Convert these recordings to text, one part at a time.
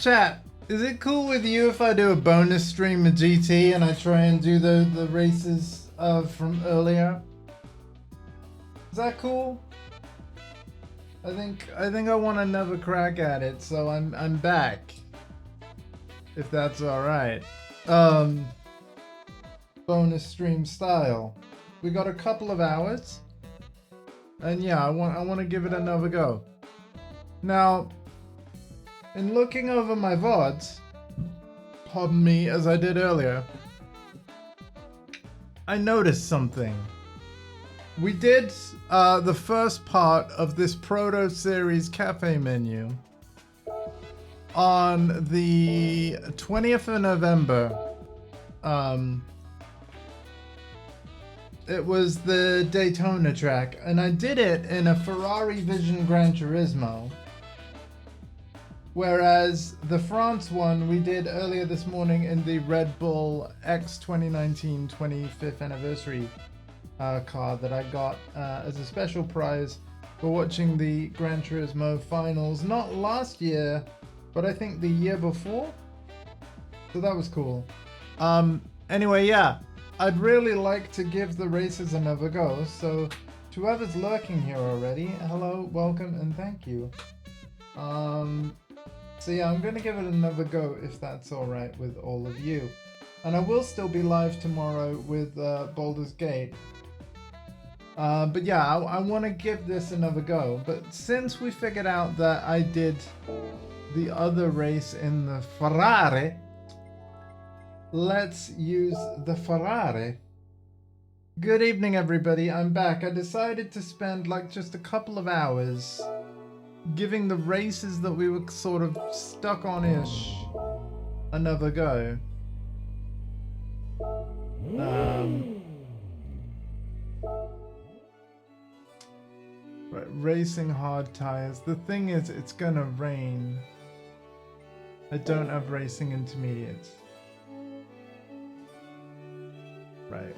Chat, is it cool with you if I do a bonus stream of GT and I try and do the races from earlier? Is that cool? I think I want another crack at it, so I'm back. If that's all right. Bonus stream style. We got a couple of hours, and yeah, I want to give it another go. Now, in looking over my VODs, pardon me, as I did earlier, I noticed something. We did the first part of this Proto series cafe menu on the 20th of November. It was the Daytona track, and I did it in a Ferrari Vision Gran Turismo. Whereas the France one we did earlier this morning in the Red Bull X 2019 25th anniversary car that I got as a special prize for watching the Gran Turismo finals, not last year, but I think the year before. So that was cool. Anyway, yeah, I'd really like to give the races another go. So to whoever's lurking here already, hello, welcome, and thank you. So yeah, I'm going to give it another go if that's alright with all of you. And I will still be live tomorrow with Baldur's Gate. But yeah, I want to give this another go. But since we figured out that I did the other race in the Ferrari, let's use the Ferrari. Good evening, everybody. I'm back. I decided to spend like just a couple of hours giving the races that we were sort of stuck on-ish another go. Right, racing hard tires. The thing is, it's gonna rain. I don't have racing intermediates. Right.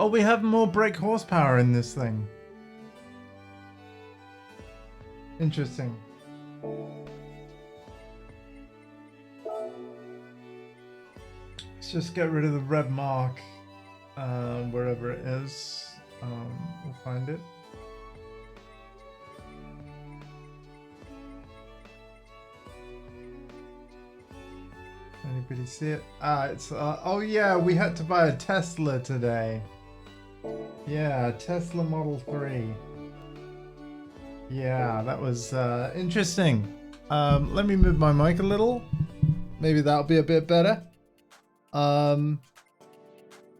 Oh, we have more brake horsepower in this thing. Interesting. Let's just get rid of the red mark wherever it is. We'll find it. Anybody see it? It's oh yeah, we had to buy a Tesla today. Yeah, Tesla Model 3. Yeah, that was interesting. Let me move my mic a little. Maybe that'll be a bit better.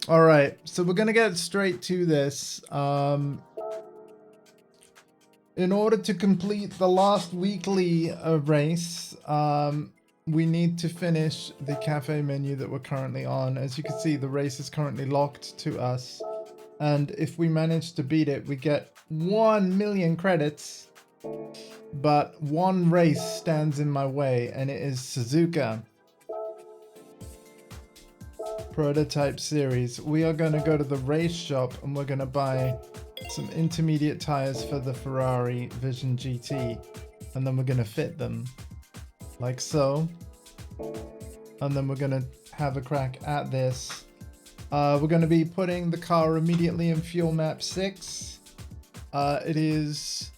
Alright, so we're gonna get straight to this. In order to complete the last weekly race, we need to finish the cafe menu that we're currently on. As you can see, the race is currently locked to us. And if we manage to beat it, we get 1 million credits. But one race stands in my way, and it is Suzuka Prototype Series. We are going to go to the race shop, and we're going to buy some intermediate tires for the Ferrari Vision GT. And then we're going to fit them. Like so. And then we're going to have a crack at this. We're going to be putting the car immediately in fuel map 6. It is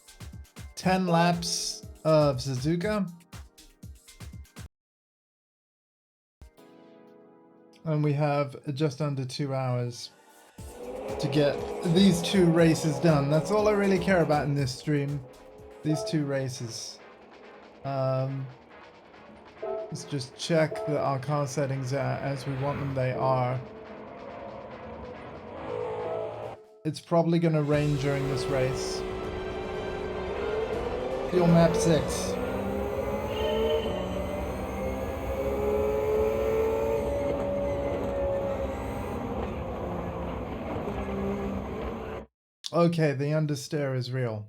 10 laps of Suzuka. And we have just under 2 hours to get these 2 races done. That's all I really care about in this stream. These 2 races. Let's just check that our car settings are as we want them. They are. It's probably going to rain during this race. Fuel map 6. Okay, the understeer is real.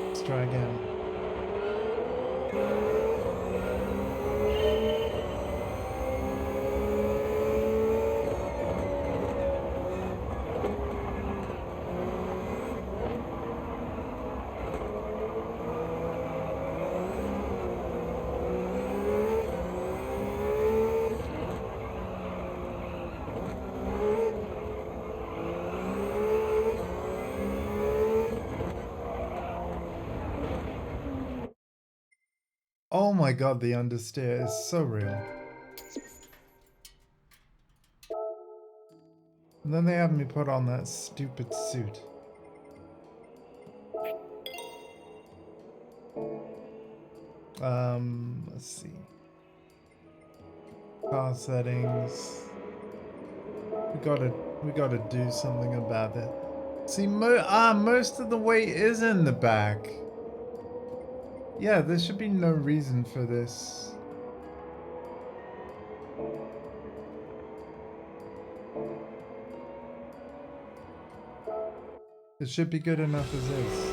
Let's try again. my god, the understeer is so real. And then they have me put on that stupid suit. Let's see. Car settings. We gotta do something about it. See, most of the weight is in the back. Yeah, there should be no reason for this. It should be good enough as is.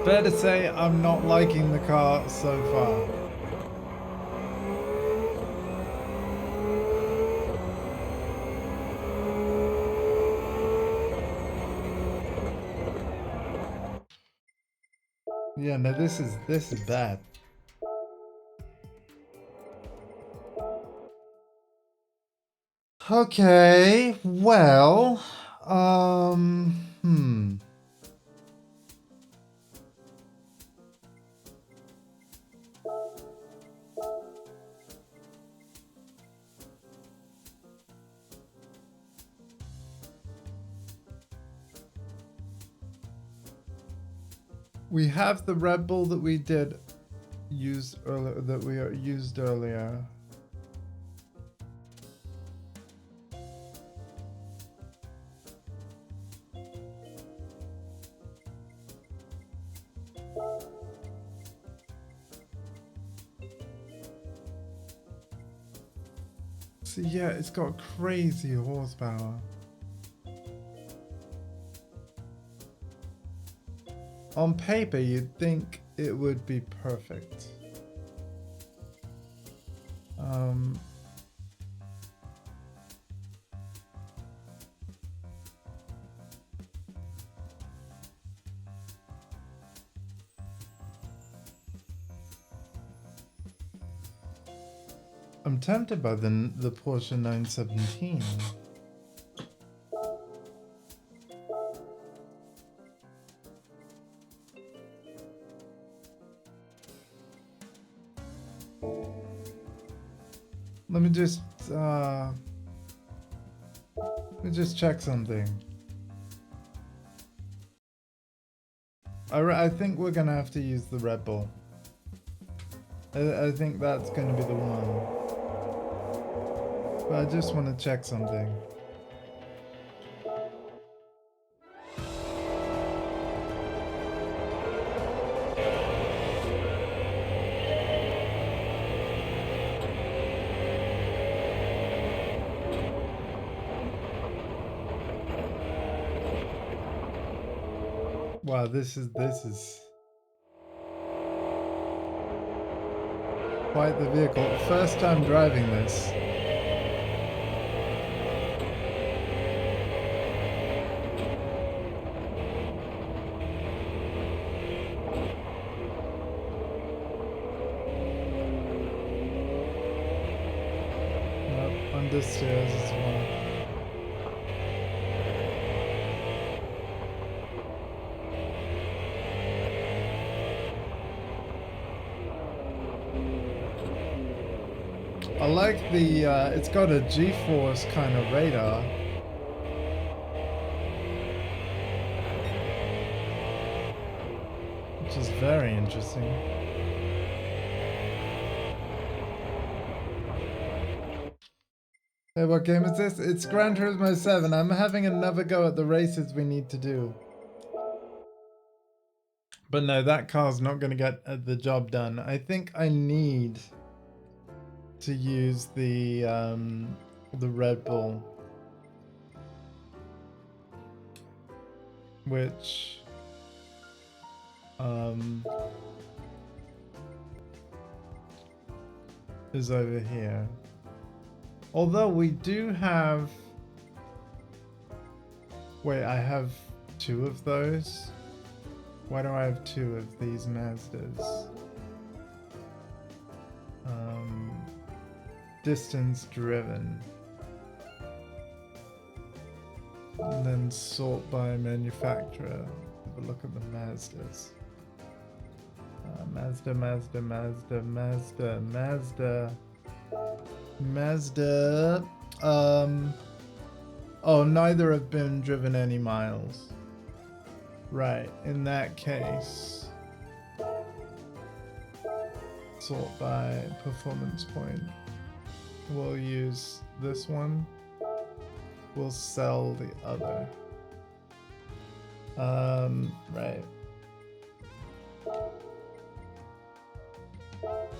Fair to say, I'm not liking the car so far. Yeah, no, this is bad. Okay, well, we have the Red Bull that we did use earlier, that we used earlier. So yeah, it's got crazy horsepower. On paper, you'd think it would be perfect. I'm tempted by the Porsche 917. Let me just check something. I think we're gonna have to use the Red Bull. I think that's gonna be the one. But I just want to check something. Wow, this is quite the vehicle. First time driving this. Understairs as well. A like the, it's got a G-force kind of radar. Which is very interesting. Hey, what game is this? It's Gran Turismo 7. I'm having another go at the races we need to do. But no, that car's not going to get the job done. I think I need to use the Red Bull, which is over here. Although we do have, wait, I have 2 of those. Why do I have 2 of these Mazdas? Distance driven. And then sort by manufacturer. Have a look at the Mazdas. Mazda. Oh, neither have been driven any miles. Right, in that case, sort by performance point. We'll use this one. We'll sell the other. Right.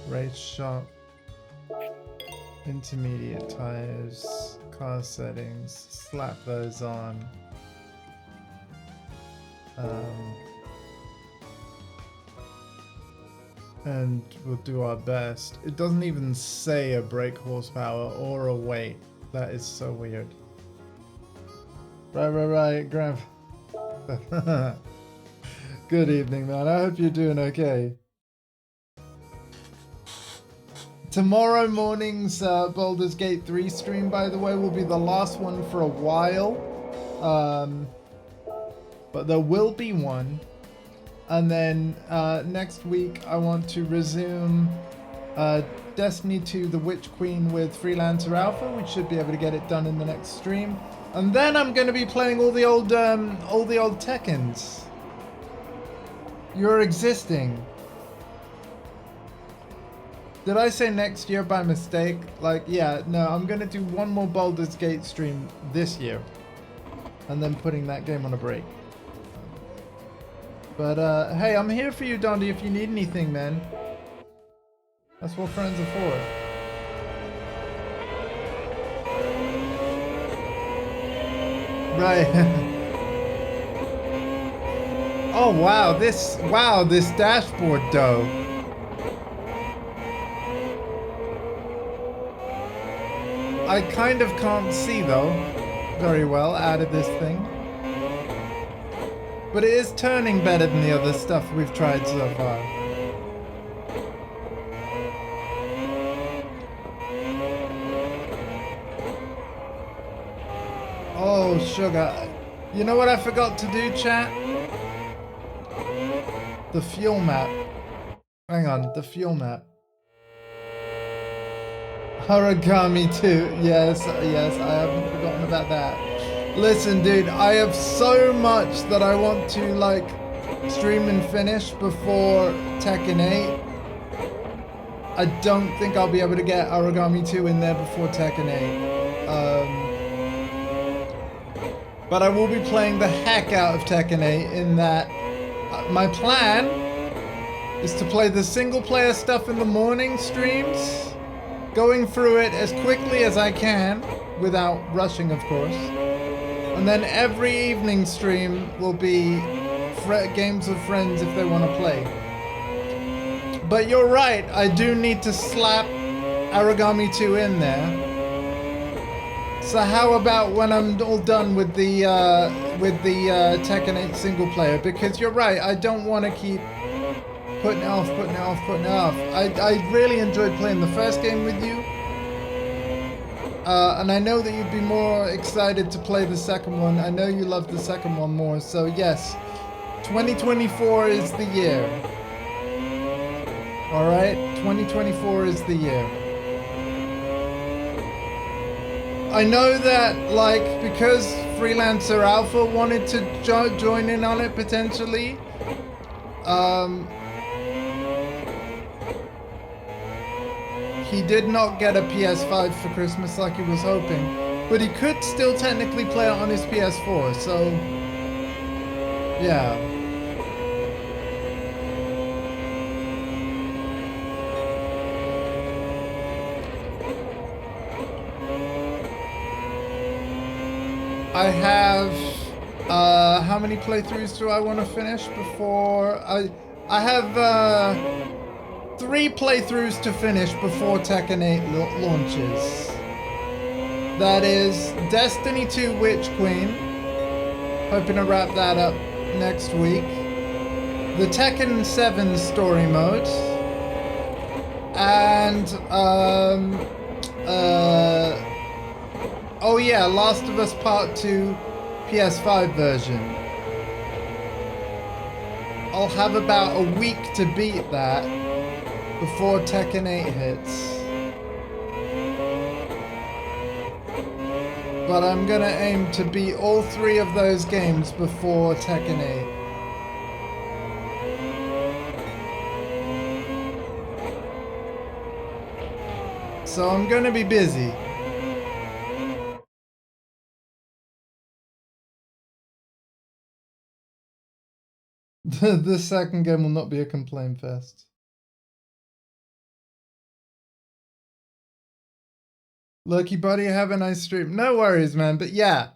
Race shop. Intermediate tires. Car settings. Slap those on. And we'll do our best. It doesn't even say a brake horsepower or a weight. That is so weird. Right, Graham. Good evening, man. I hope you're doing okay. Tomorrow morning's Baldur's Gate 3 stream, by the way, will be the last one for a while. But there will be one. And then next week I want to resume Destiny 2 The Witch Queen with Freelancer Alpha. We should be able to get it done in the next stream. And then I'm going to be playing all the old Tekkens. You're existing. Did I say next year by mistake? Like, yeah, no, I'm going to do one more Baldur's Gate stream this year. And then putting that game on a break. But, hey, I'm here for you, Dondi, if you need anything, man. That's what friends are for. Right. Oh, wow, this dashboard, though. I kind of can't see, though, very well out of this thing. But it is turning better than the other stuff we've tried so far. Oh, sugar. You know what I forgot to do, chat? The fuel map. Hang on, the fuel map. Origami 2. Yes, I haven't forgotten about that. Listen, dude, I have so much that I want to, like, stream and finish before Tekken 8. I don't think I'll be able to get Origami 2 in there before Tekken 8. But I will be playing the heck out of Tekken 8 in that my plan is to play the single player stuff in the morning streams, going through it as quickly as I can, without rushing, of course. And then every evening stream will be games with friends if they want to play. But you're right, I do need to slap Origami 2 in there. So how about when I'm all done with the Tekken 8 single player? Because you're right, I don't want to keep putting it off. I really enjoyed playing the first game with you. And I know that you'd be more excited to play the second one. I know you love the second one more. So yes, 2024 is the year. Alright, 2024 is the year. I know that, like, because Freelancer Alpha wanted to join in on it potentially, he did not get a PS5 for Christmas like he was hoping, but he could still technically play it on his PS4, so yeah. I have, how many playthroughs do I want to finish before I have 3 playthroughs to finish before Tekken 8 launches. That is Destiny 2 Witch Queen, hoping to wrap that up next week. The Tekken 7 story mode, and oh yeah, Last of Us Part 2 PS5 version. I'll have about a week to beat that before Tekken 8 hits. But I'm gonna aim to beat all 3 of those games before Tekken 8. So I'm gonna be busy. The second game will not be a complaint fest. Lucky buddy, have a nice stream. No worries, man. But yeah,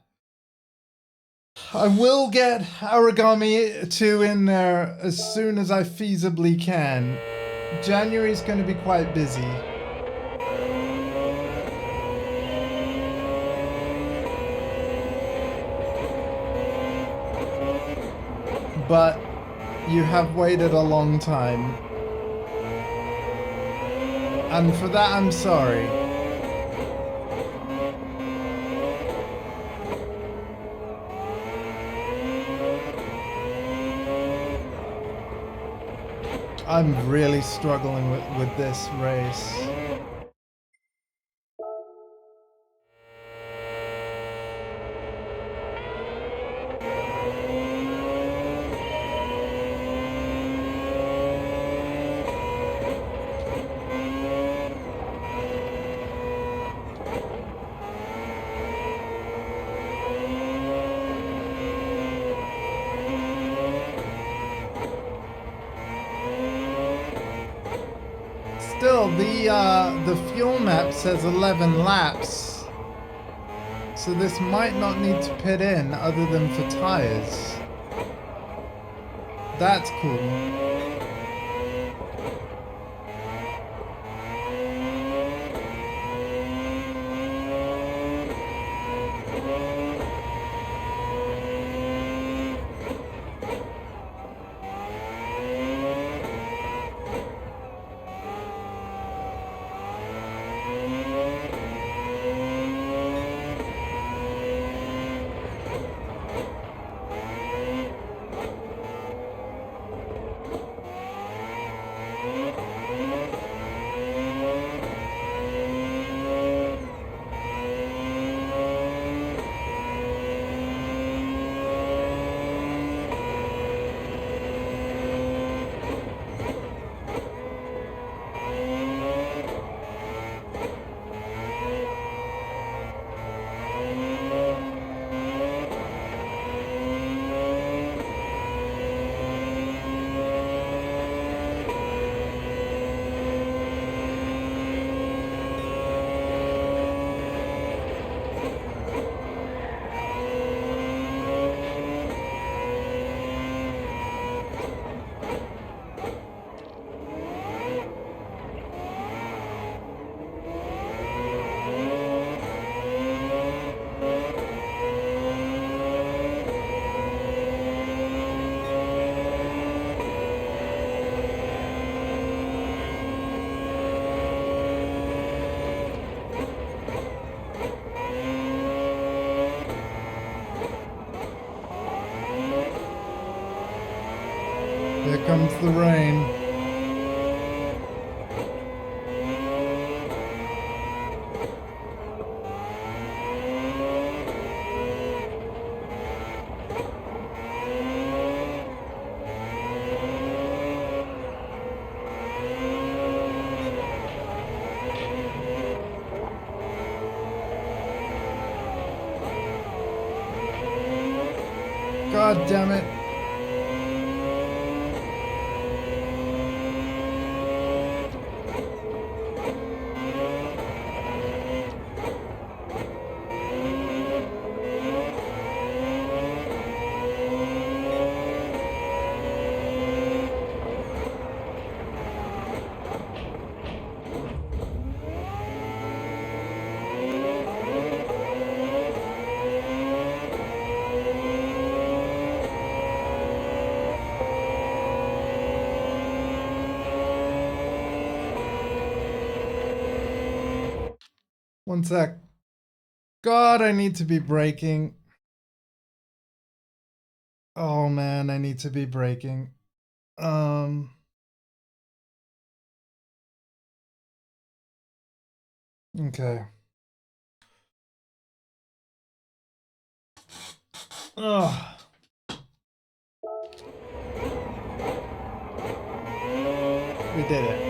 I will get Origami 2 in there as soon as I feasibly can. January's going to be quite busy. But you have waited a long time. And for that, I'm sorry. I'm really struggling with this race. Still, the fuel map says 11 laps, so this might not need to pit in other than for tires. That's cool. Here comes the rain. God damn it. One sec. God, I need to be braking. Oh man, I need to be braking. Okay. Ugh. We did it.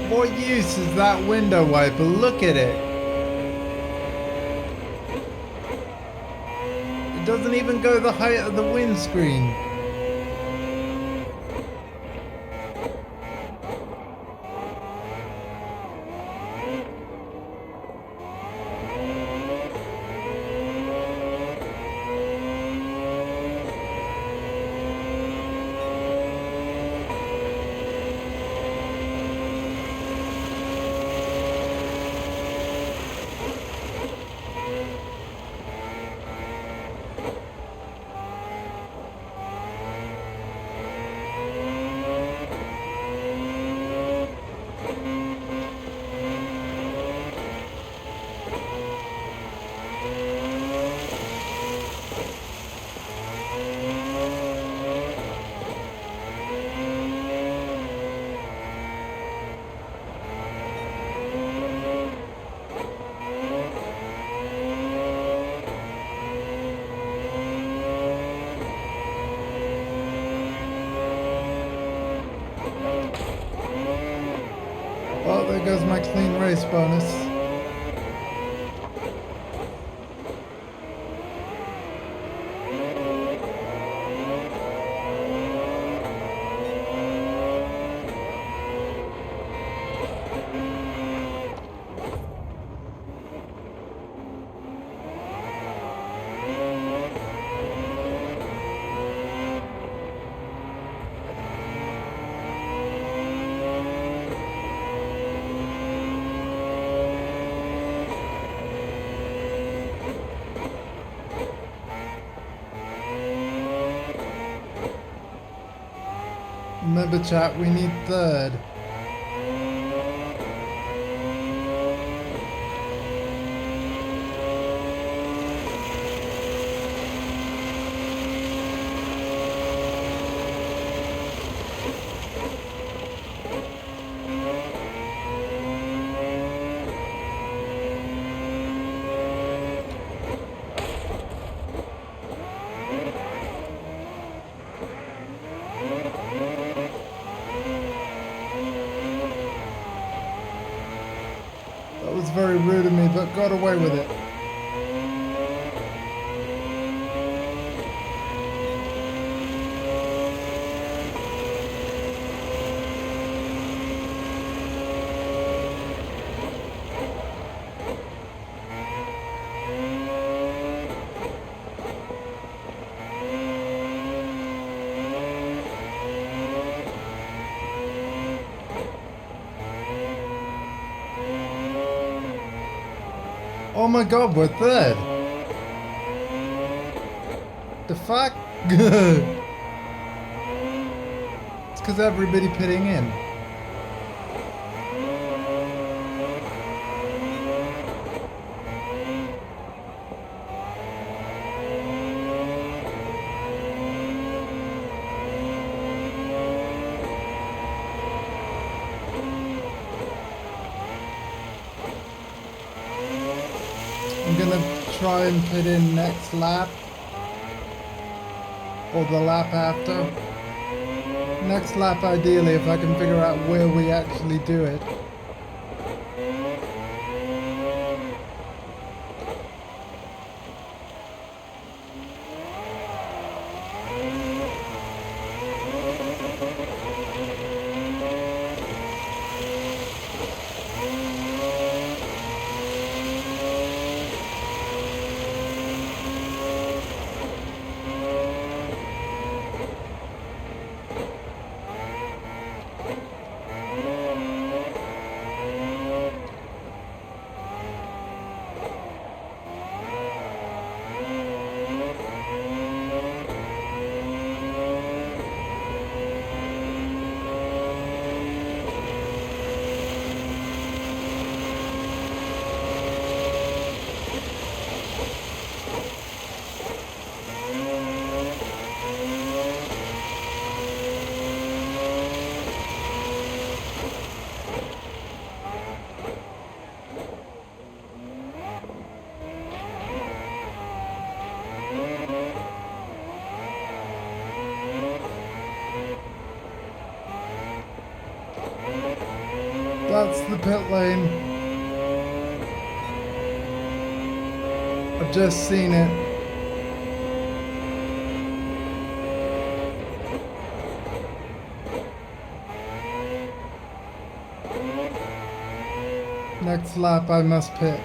What use is that window wiper? Look at it. It doesn't even go the height of the windscreen. Well, there goes my clean race bonus. Remember chat, we need third. That was very rude of me, but got away with it. Oh my god, we're third. The fuck? It's because everybody pitting in. I'm gonna try and put in next lap or the lap after. Next lap, ideally, if I can figure out where we actually do it. That's the pit lane. I've just seen it. Next lap I must pit.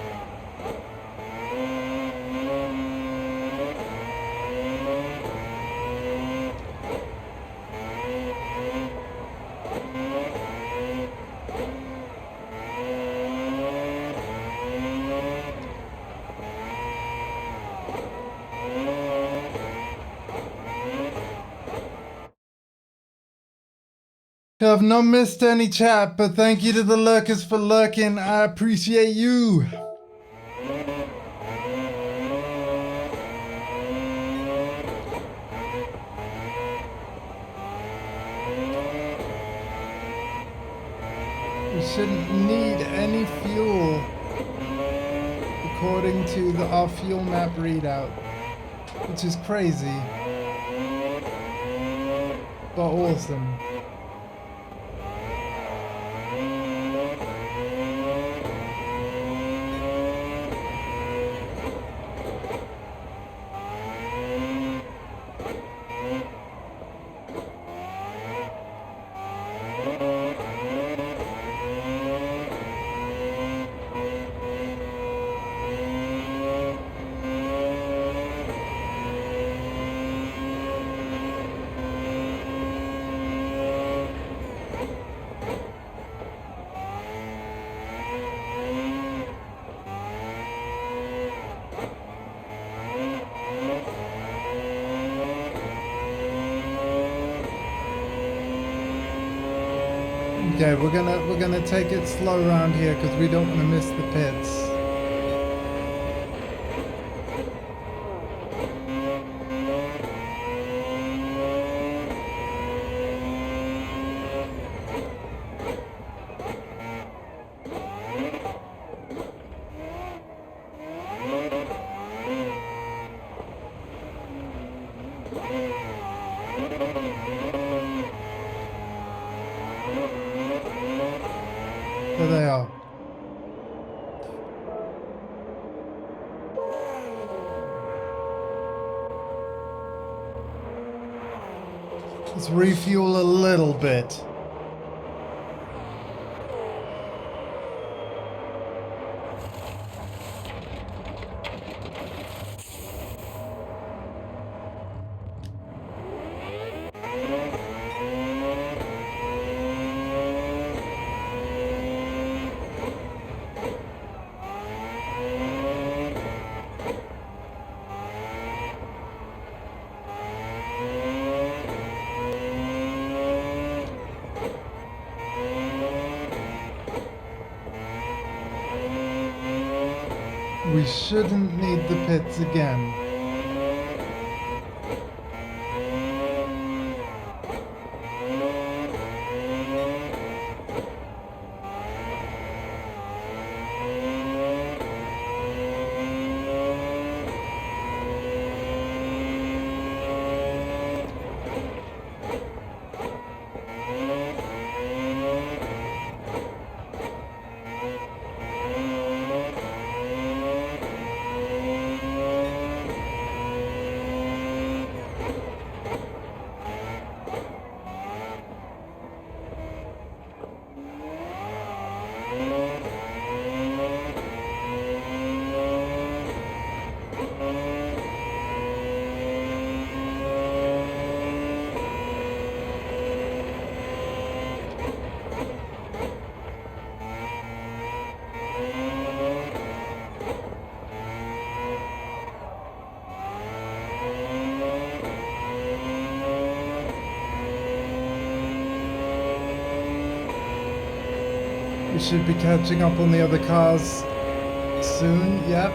I've not missed any chat, but thank you to the lurkers for lurking. I appreciate you. We shouldn't need any fuel, according to our fuel map readout, which is crazy, but awesome. Okay, we're gonna take it slow around here because we don't want to miss the pits. There they are. Let's refuel a little bit. We shouldn't need the pits again. We should be catching up on the other cars soon. Yep.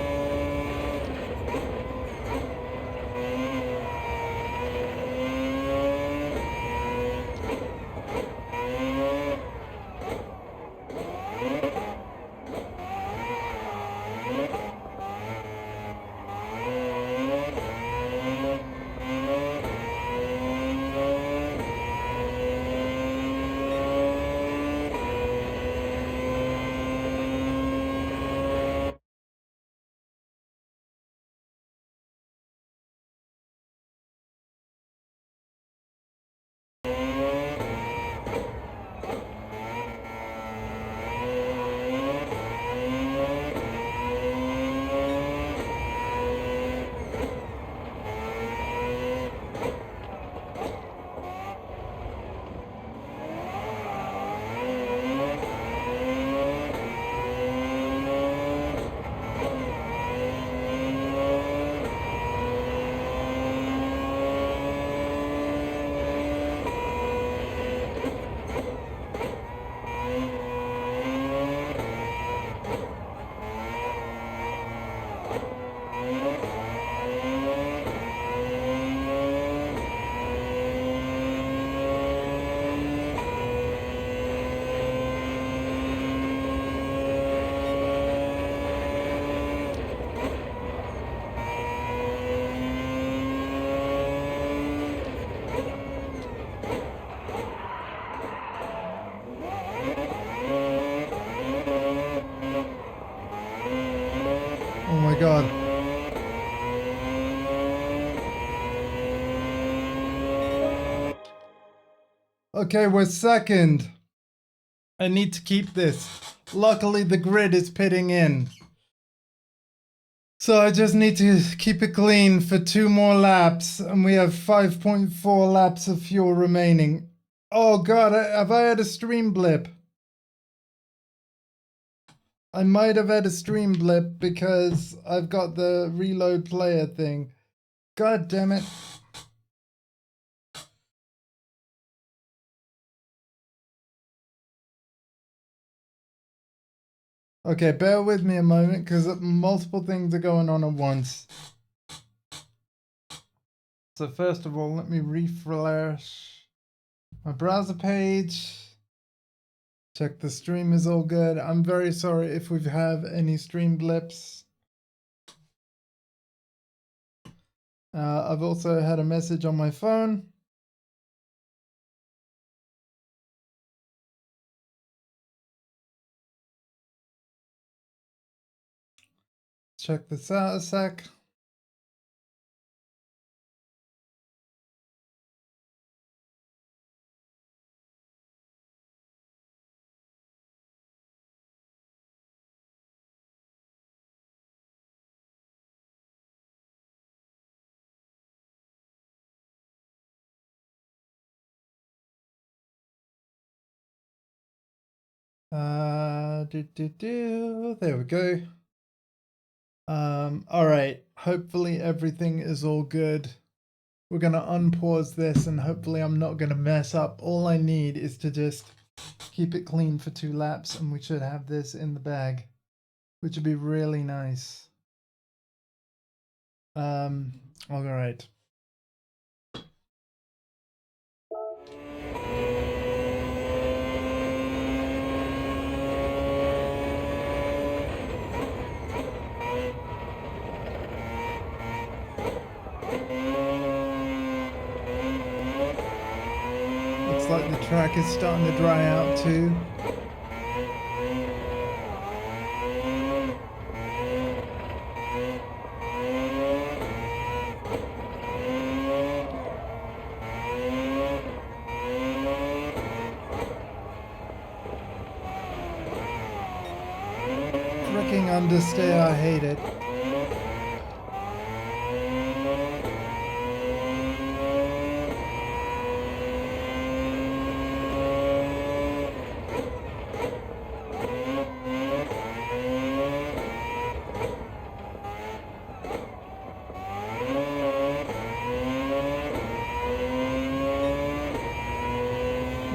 Oh my god. Okay, we're second. I need to keep this. Luckily, the grid is pitting in. So I just need to keep it clean for 2 more laps, and we have 5.4 laps of fuel remaining. Oh god, have I had a stream blip? I might have had a stream blip because I've got the reload player thing. God damn it. Okay, bear with me a moment because multiple things are going on at once. So first of all, let me refresh my browser page. Check the stream is all good. I'm very sorry if we've had any stream blips. I've also had a message on my phone. Check this out a sec. There we go. All right. Hopefully everything is all good. We're gonna unpause this and hopefully I'm not gonna mess up. All I need is to just keep it clean for 2 laps and we should have this in the bag, which would be really nice. All right. Looks like the track is starting to dry out too. Freaking understeer, I hate it.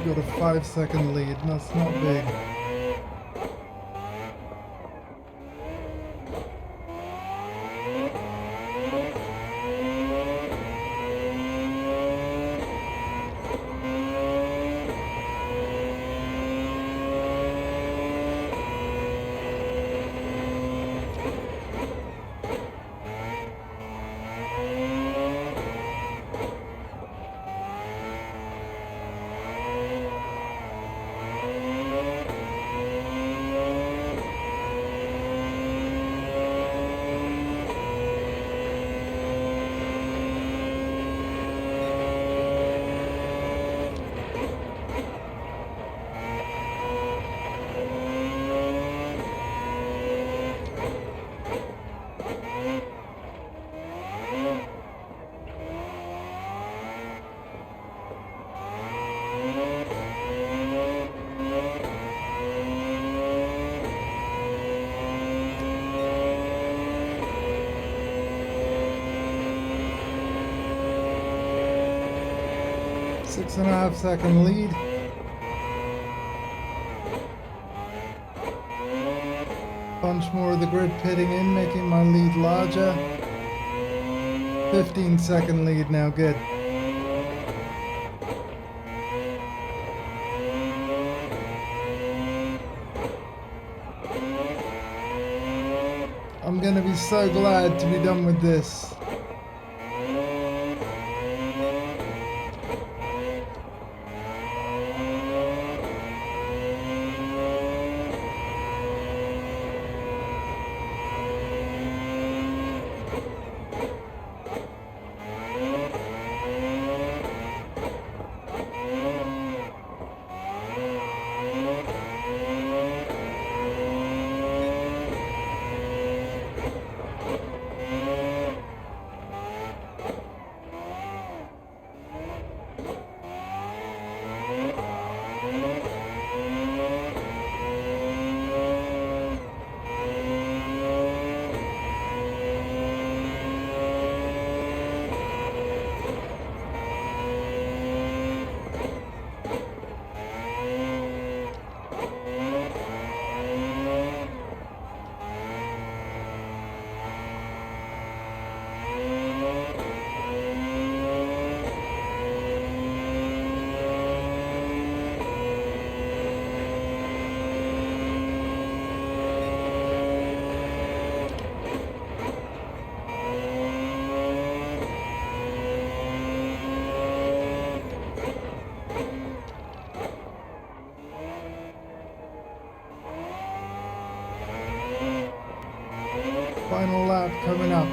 Got a 5-second lead, and that's not big. 6.5-second lead. Bunch more of the grid pitting in, making my lead larger. 15-second lead now, good. I'm gonna be so glad to be done with this. Final lap coming up.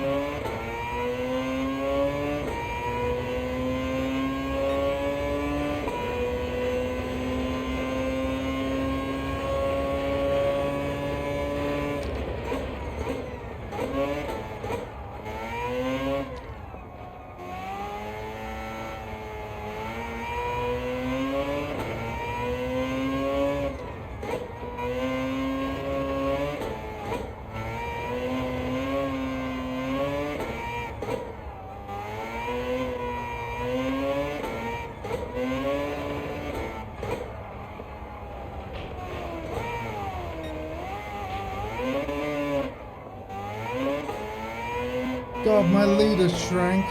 God, my leader shrank.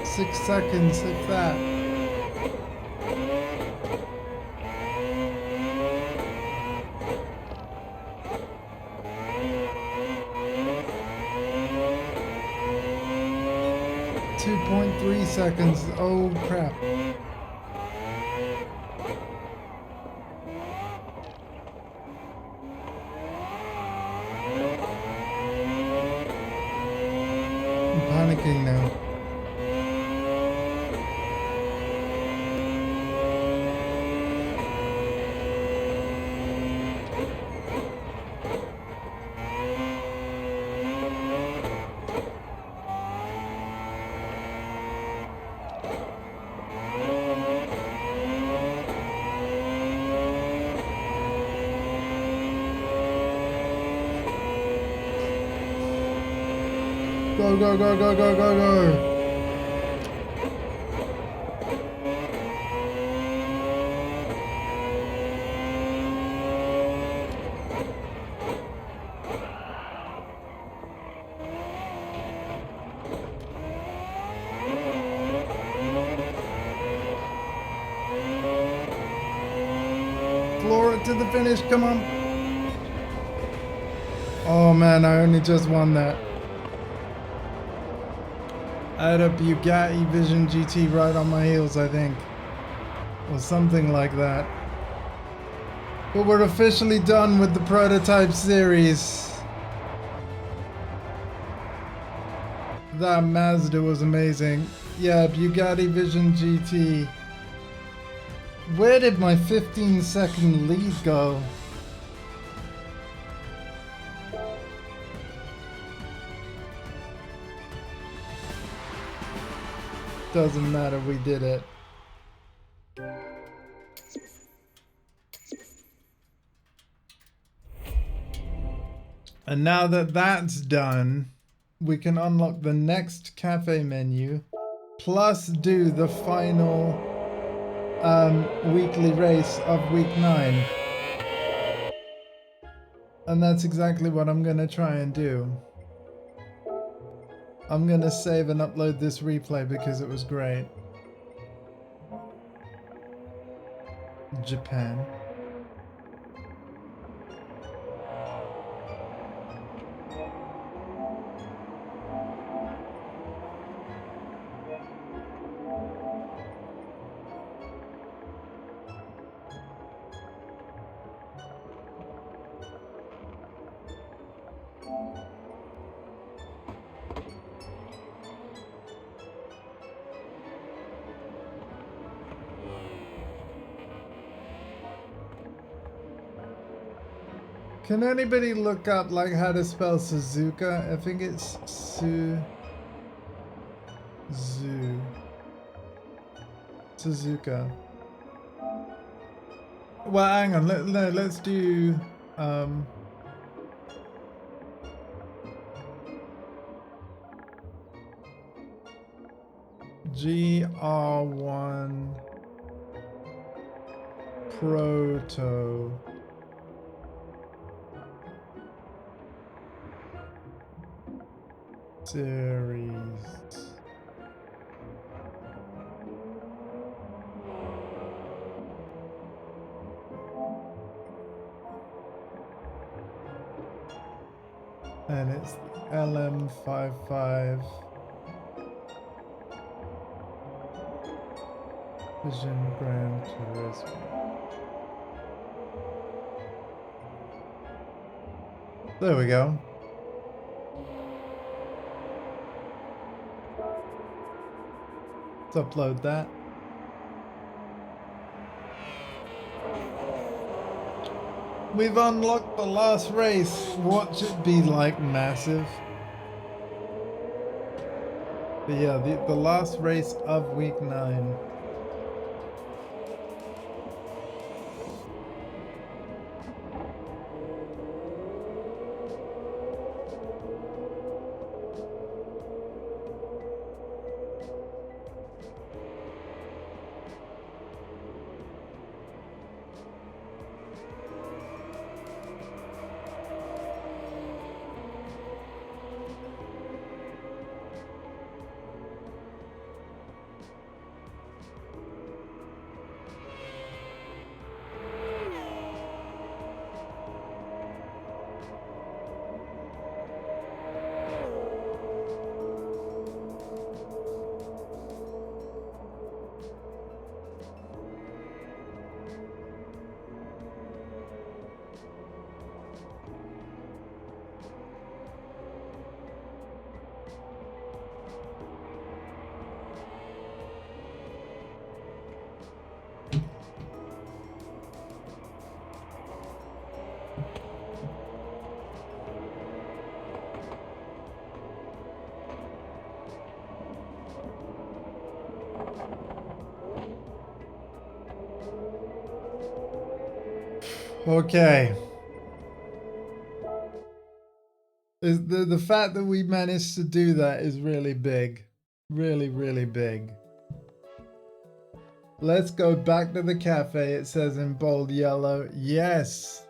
6 seconds, if that. .3 seconds. Oh crap. I'm panicking now. Go, go, go, go, go, go, go. Floor it to the finish, come on. Oh man, I only just won that. I had a Bugatti Vision GT right on my heels, I think. Or something like that. But we're officially done with the prototype series. That Mazda was amazing. Yeah, Bugatti Vision GT. Where did my 15-second lead go? Doesn't matter, we did it. And now that that's done, we can unlock the next cafe menu, plus do the final weekly race of week 9. And that's exactly what I'm gonna try and do. I'm gonna save and upload this replay because it was great. Japan. Can anybody look up like how to spell Suzuka? I think it's Suzuka. Well, hang on. Let's do GR1 Proto. Series. And it's LM55 Vision GRAN TURISMO. There we go. Let's upload that. We've unlocked the last race. Watch it be like massive. But yeah, the last race of week 9. Okay. The fact that we managed to do that is really big. Really, really big. Let's go back to the cafe. It says in bold yellow, yes.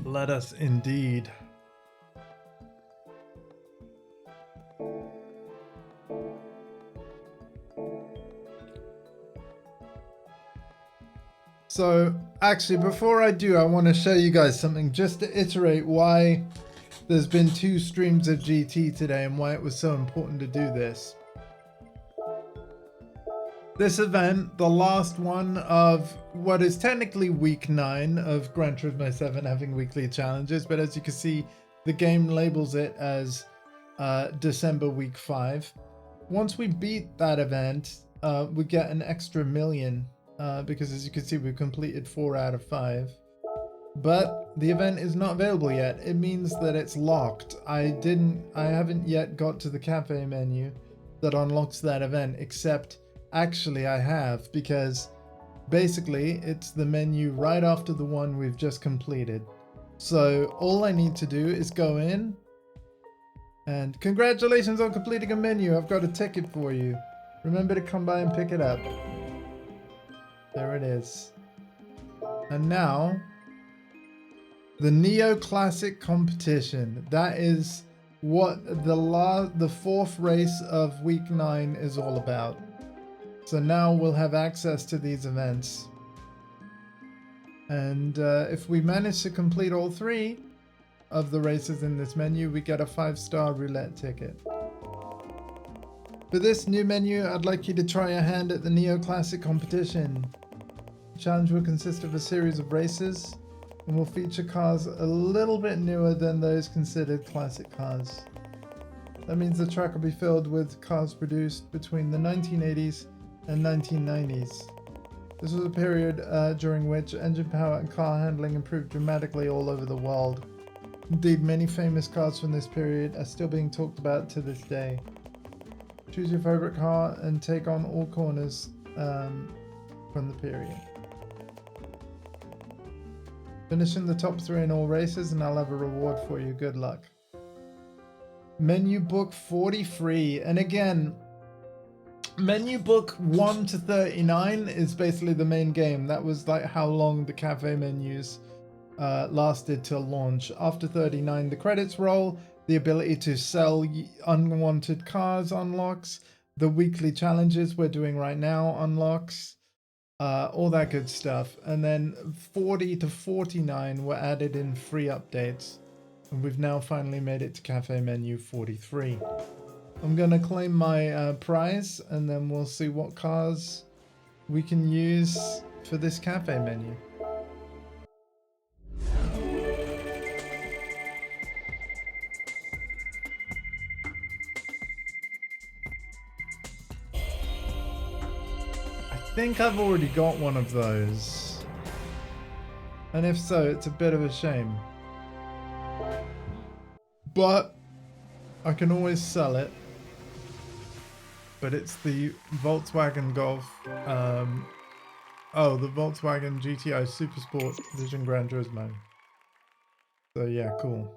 Let us indeed. So actually, before I do, I want to show you guys something just to iterate why there's been 2 streams of GT today and why it was so important to do this. This event, the last one of what is technically week 9 of Gran Turismo 7 having weekly challenges, but as you can see, the game labels it as December week 5. Once we beat that event, we get an extra million. Because as you can see, we've completed 4 out of 5. But the event is not available yet. It means that it's locked. I haven't yet got to the cafe menu that unlocks that event, except actually I have, because basically it's the menu right after the one we've just completed. So all I need to do is go in, and congratulations on completing a menu. I've got a ticket for you. Remember to come by and pick it up. There it is. And now, the Neo Classic competition. That is what the fourth race of week 9 is all about. So now we'll have access to these events. And if we manage to complete all 3 of the races in this menu, we get a 5-star roulette ticket. For this new menu, I'd like you to try your hand at the Neo Classic competition. The challenge will consist of a series of races and will feature cars a little bit newer than those considered classic cars. That means the track will be filled with cars produced between the 1980s and 1990s. This was a period during which engine power and car handling improved dramatically all over the world. Indeed, many famous cars from this period are still being talked about to this day. Choose your favorite car and take on all corners from the period. Finish in the top 3 in all races and I'll have a reward for you. Good luck. Menu book 43. And again, menu book 1 to 39 is basically the main game. That was like how long the cafe menus lasted till launch. After 39, the credits roll. The ability to sell unwanted cars unlocks. The weekly challenges we're doing right now unlocks. All that good stuff. And then 40 to 49 were added in free updates. And we've now finally made it to cafe menu 43. I'm gonna claim my prize and then we'll see what cars we can use for this cafe menu. I think I've already got one of those. And if so, it's a bit of a shame. But I can always sell it. But it's the Volkswagen Golf. Oh, the Volkswagen GTI Supersport Vision Gran Turismo. So yeah, cool.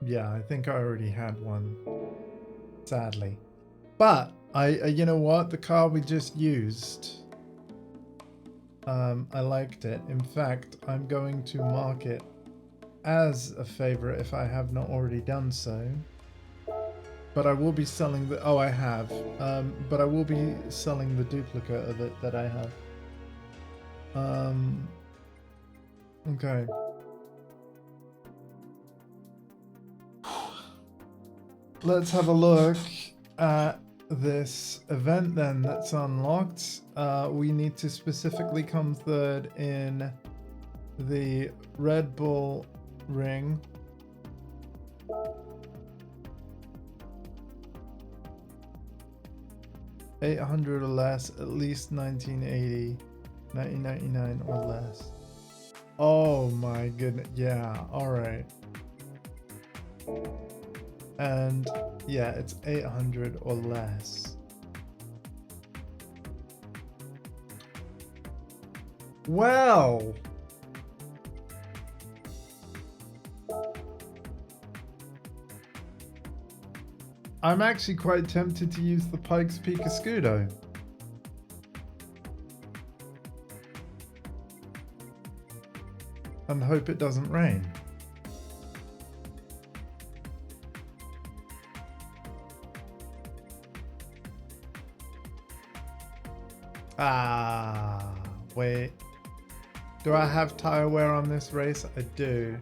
Yeah, I think I already had one. Sadly. But you know what? The car we just used, I liked it. In fact, I'm going to mark it as a favorite if I have not already done so. But I will be selling the... Oh, I have. But I will be selling the duplicate of it that I have. Okay. Let's have a look at this event then that's unlocked. We need to specifically come third in the Red Bull Ring. $800 or less, at least 1980, 1999 or less. Oh my goodness, yeah, alright. And yeah, it's 800 or less. Well, I'm actually quite tempted to use the Pikes Peak Escudo. And hope it doesn't rain. Ah, wait. Do I have tire wear on this race? I do.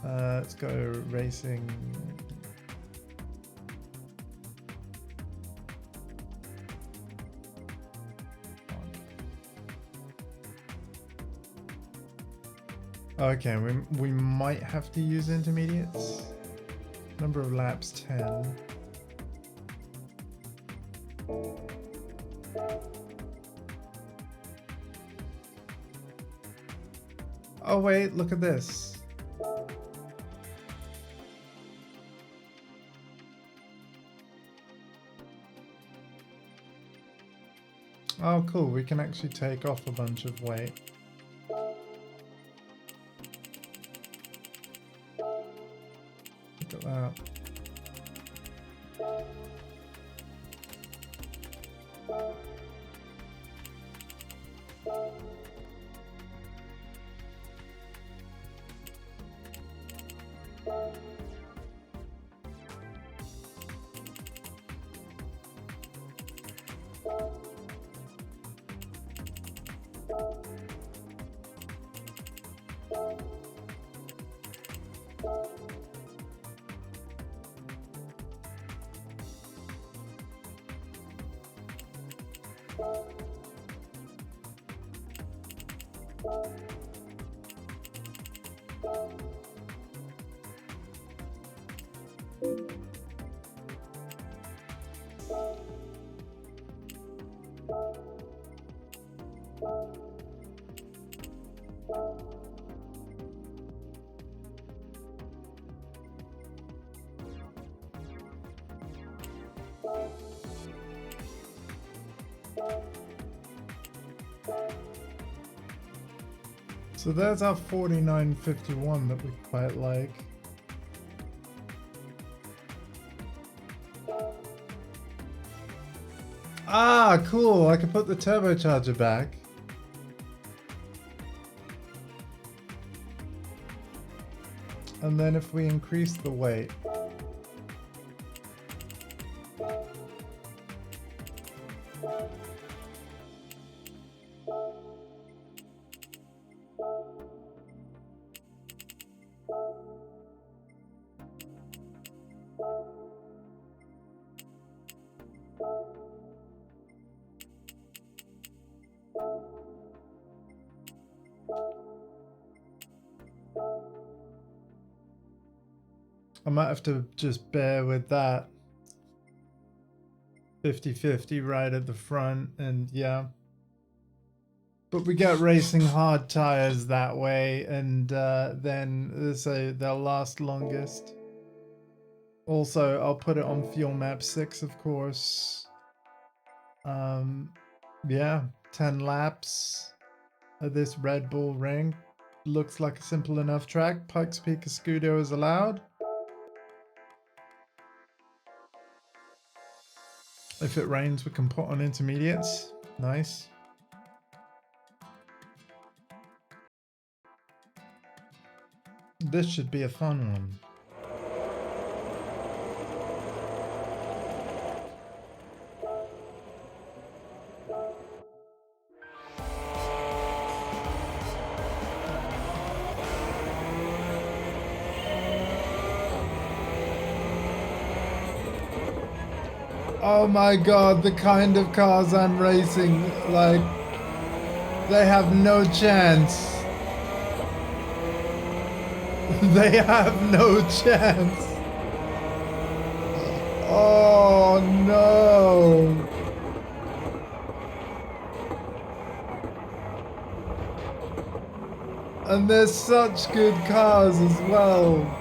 Let's go racing. Okay, we might have to use intermediates. Number of laps 10. Oh wait, look at this. Oh, cool. We can actually take off a bunch of weight. Look at that. So there's our 4951 that we quite like. Ah, cool. I can put the turbocharger back. And then if we increase the weight. I might have to just bear with that 50-50 right at the front, and yeah. But we get racing hard tires that way, and then they'll last longest. Also, I'll put it on fuel map 6, of course. Yeah, 10 laps of this Red Bull Ring. Looks like a simple enough track. Pikes Peak Escudo is allowed. If it rains, we can put on intermediates. Nice. This should be a fun one. Oh my god, the kind of cars I'm racing, like, they have no chance. They have no chance. Oh no. And they're such good cars as well.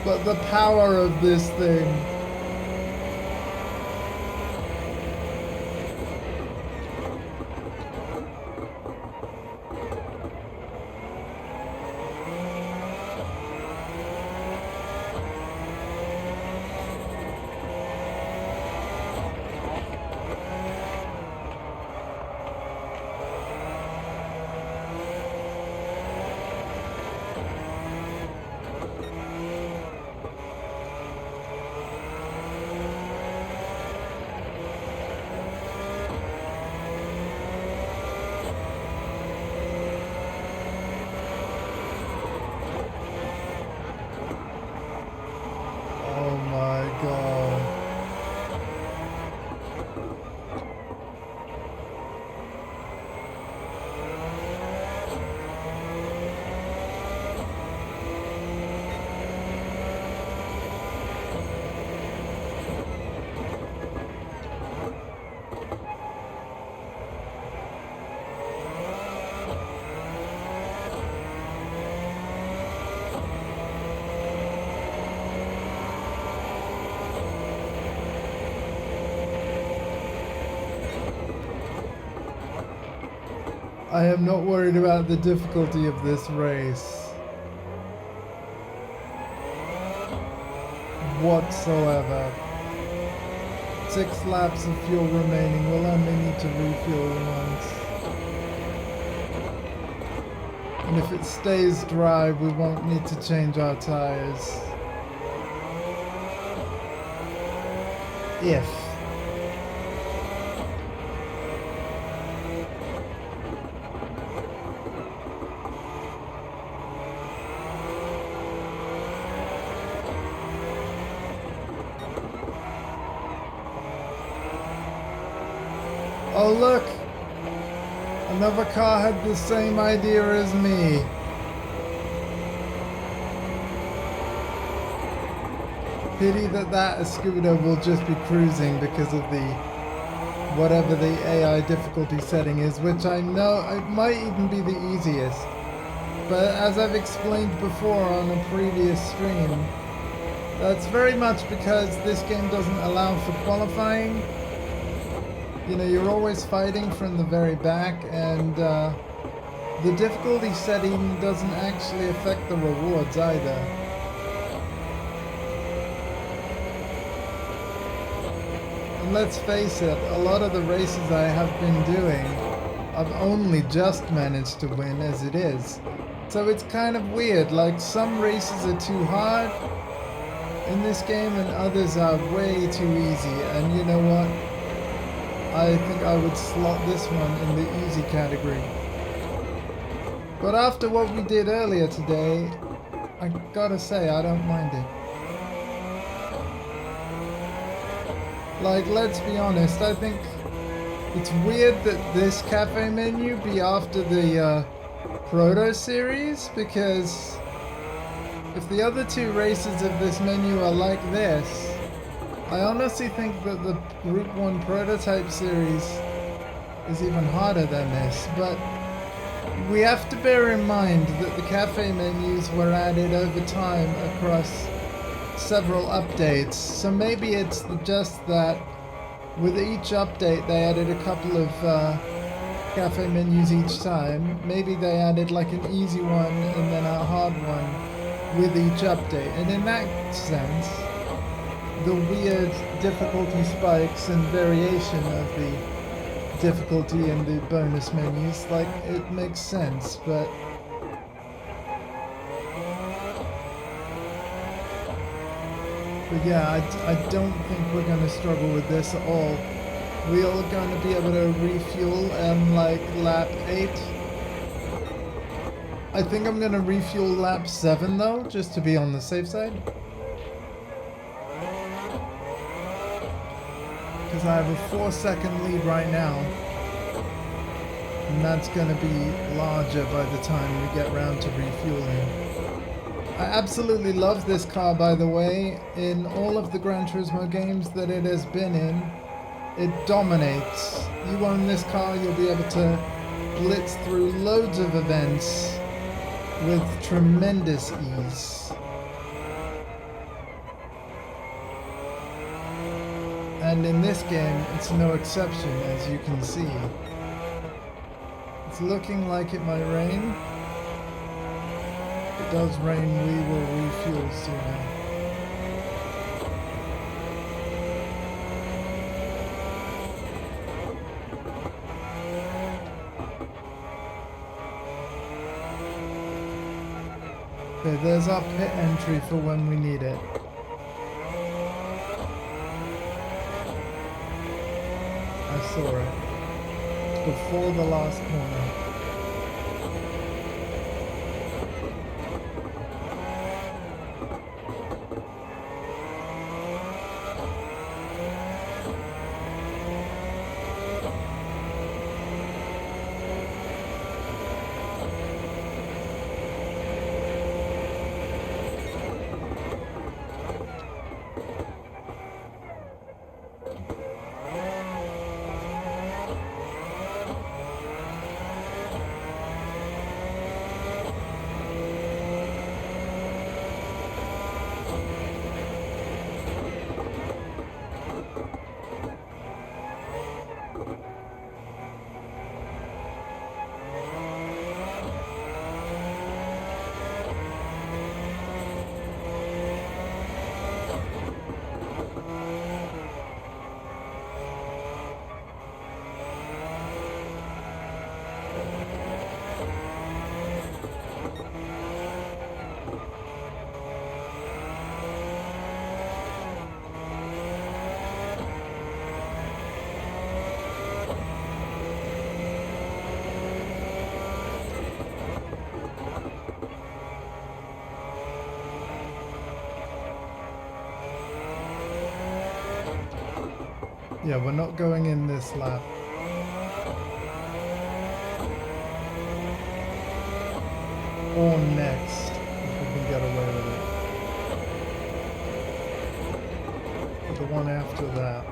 But the power of this thing. I am not worried about the difficulty of this race whatsoever. 6 laps of fuel remaining. We'll only need to refuel once. And if it stays dry, we won't need to change our tires. If. Oh look! Another car had the same idea as me. Pity that scooter will just be cruising because of the whatever the AI difficulty setting is, which I know it might even be the easiest. But as I've explained before on a previous stream, that's very much because this game doesn't allow for qualifying. You know, you're always fighting from the very back, and the difficulty setting doesn't actually affect the rewards either. And let's face it, a lot of the races I have been doing, I've only just managed to win as it is. So it's kind of weird, like some races are too hard in this game and others are way too easy, and you know what? I think I would slot this one in the easy category. But after what we did earlier today, I gotta say, I don't mind it. Like, let's be honest, I think it's weird that this cafe menu be after the Proto series, because if the other 2 races of this menu are like this, I honestly think that the Group 1 Prototype series is even harder than this, but we have to bear in mind that the cafe menus were added over time across several updates, so maybe it's just that with each update they added a couple of cafe menus each time. Maybe they added like an easy one and then a hard one with each update, and in that sense the weird difficulty spikes and variation of the difficulty in the bonus menus, like, it makes sense, but yeah, I don't think we're going to struggle with this at all. We are going to be able to refuel like lap 8. I think I'm going to refuel lap 7 though, just to be on the safe side. Because I have a 4-second lead right now, and that's going to be larger by the time we get round to refueling. I absolutely love this car, by the way. In all of the Gran Turismo games that it has been in, it dominates. You own this car, you'll be able to blitz through loads of events with tremendous ease. And in this game, it's no exception, as you can see. It's looking like it might rain. If it does rain, we will refuel soon. Okay, there's our pit entry for when we need it. I saw it. Before the last corner. Yeah, we're not going in this lap. Or next, if we can get away with it. But the one after that.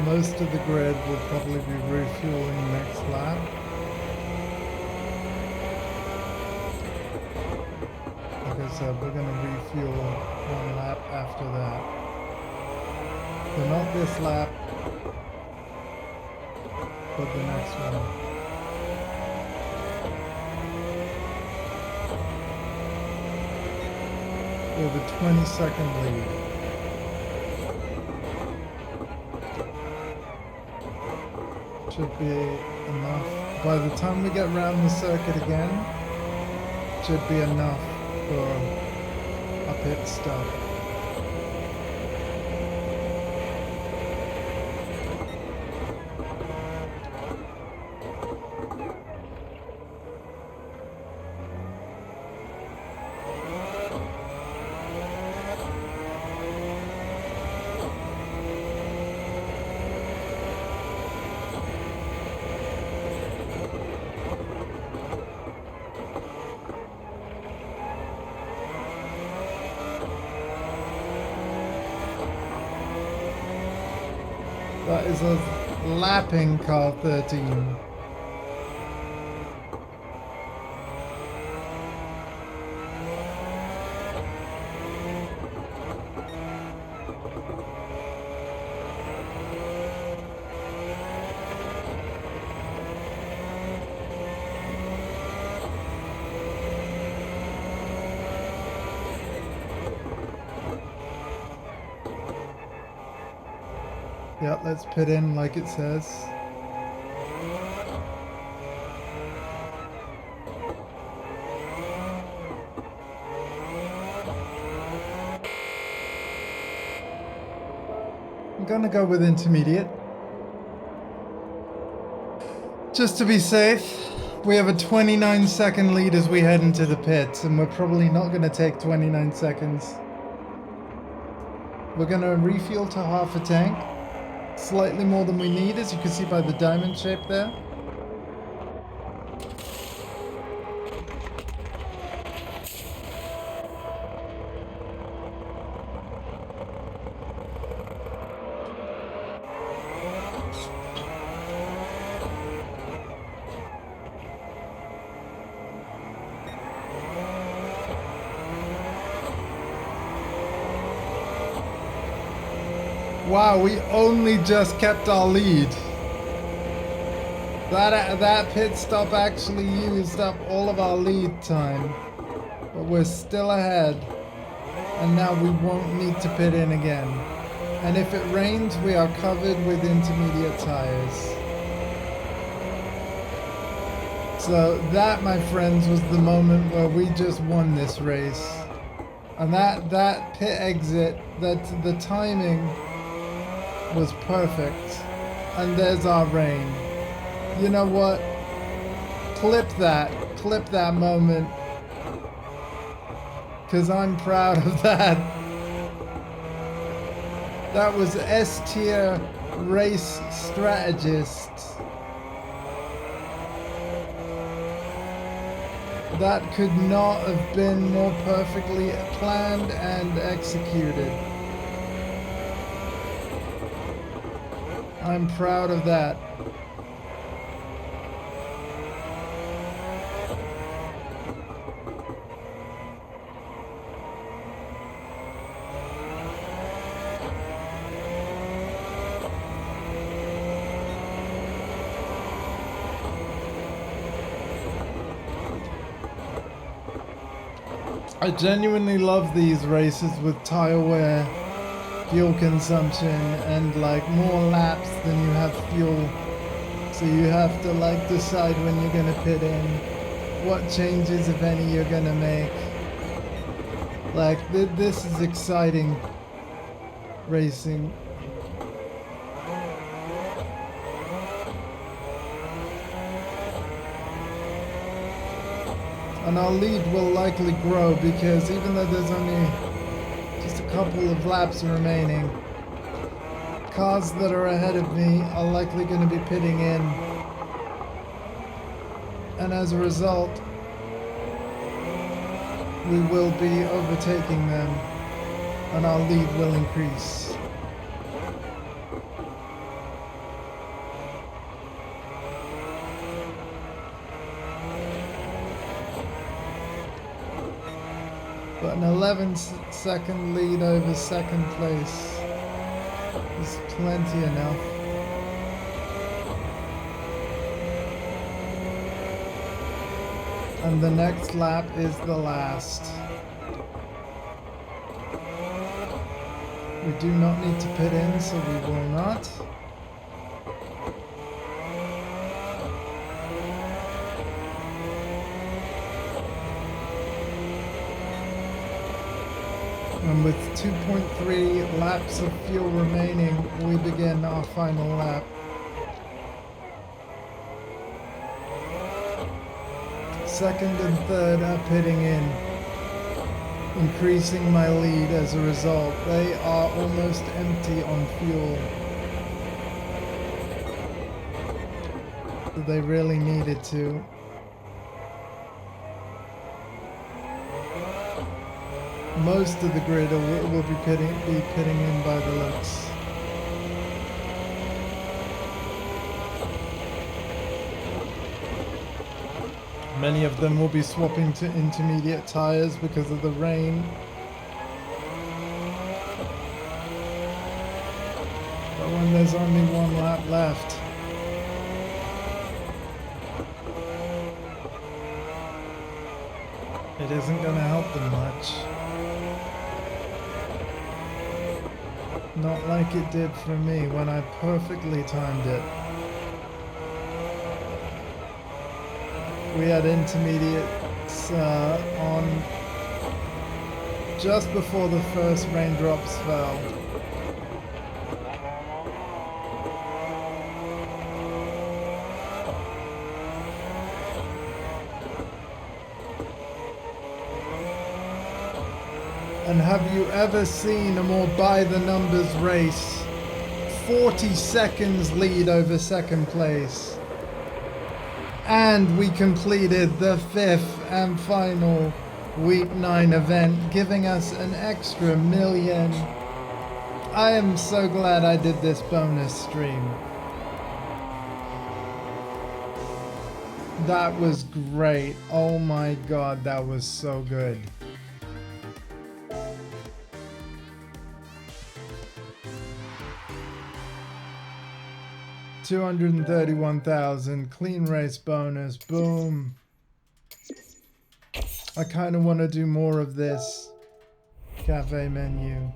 Most of the grid will probably be refueling next lap. Like I said, we're going to refuel one lap after that. So not this lap, but the next one. With a 20-second lead. Should be enough. By the time we get around the circuit again, should be enough for a pit stop. That is a lapping car 13. Yeah, let's pit in like it says. I'm gonna go with intermediate. Just to be safe, we have a 29-second lead as we head into the pits, and we're probably not gonna take 29 seconds. We're gonna refuel to half a tank. Slightly more than we need, as you can see by the diamond shape there. Wow, we only just kept our lead. That pit stop actually used up all of our lead time. But we're still ahead. And now we won't need to pit in again. And if it rains, we are covered with intermediate tires. So that, my friends, was the moment where we just won this race. And that pit exit, the timing was perfect. And there's our rain. You know what? Clip that moment. Because I'm proud of that. That was S-tier race strategists. That could not have been more perfectly planned and executed. I'm proud of that. I genuinely love these races with tire wear, fuel consumption, and like more laps than you have fuel. So you have to like decide when you're gonna pit in, what changes, if any, you're gonna make. Like this is exciting racing. And our lead will likely grow because even though there's only just a couple of laps remaining, cars that are ahead of me are likely going to be pitting in. And as a result, we will be overtaking them and our lead will increase. But an 11-second lead over second place is plenty enough. And the next lap is the last. We do not need to pit in, so we will not. And with 2.3 laps of fuel remaining, we begin our final lap. Second and third are pitting in, increasing my lead as a result. They are almost empty on fuel. So they really needed to. Most of the grid will be pitting in by the looks. Many of them will be swapping to intermediate tires because of the rain. But when there's only one lap left, it isn't going to help them much. Not like it did for me when I perfectly timed it. We had intermediates on just before the first raindrops fell. And have you ever seen a more by-the-numbers race? 40 seconds lead over second place. And we completed the 5th and final Week 9 event, giving us an extra million. I am so glad I did this bonus stream. That was great. Oh my god, that was so good. $231,000 clean race bonus. Boom. I kind of want to do more of this cafe menu.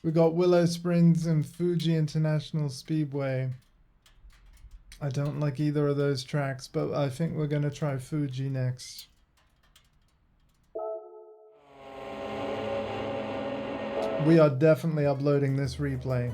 We got Willow Springs and Fuji International Speedway. I don't like either of those tracks, but I think we're going to try Fuji next. We are definitely uploading this replay.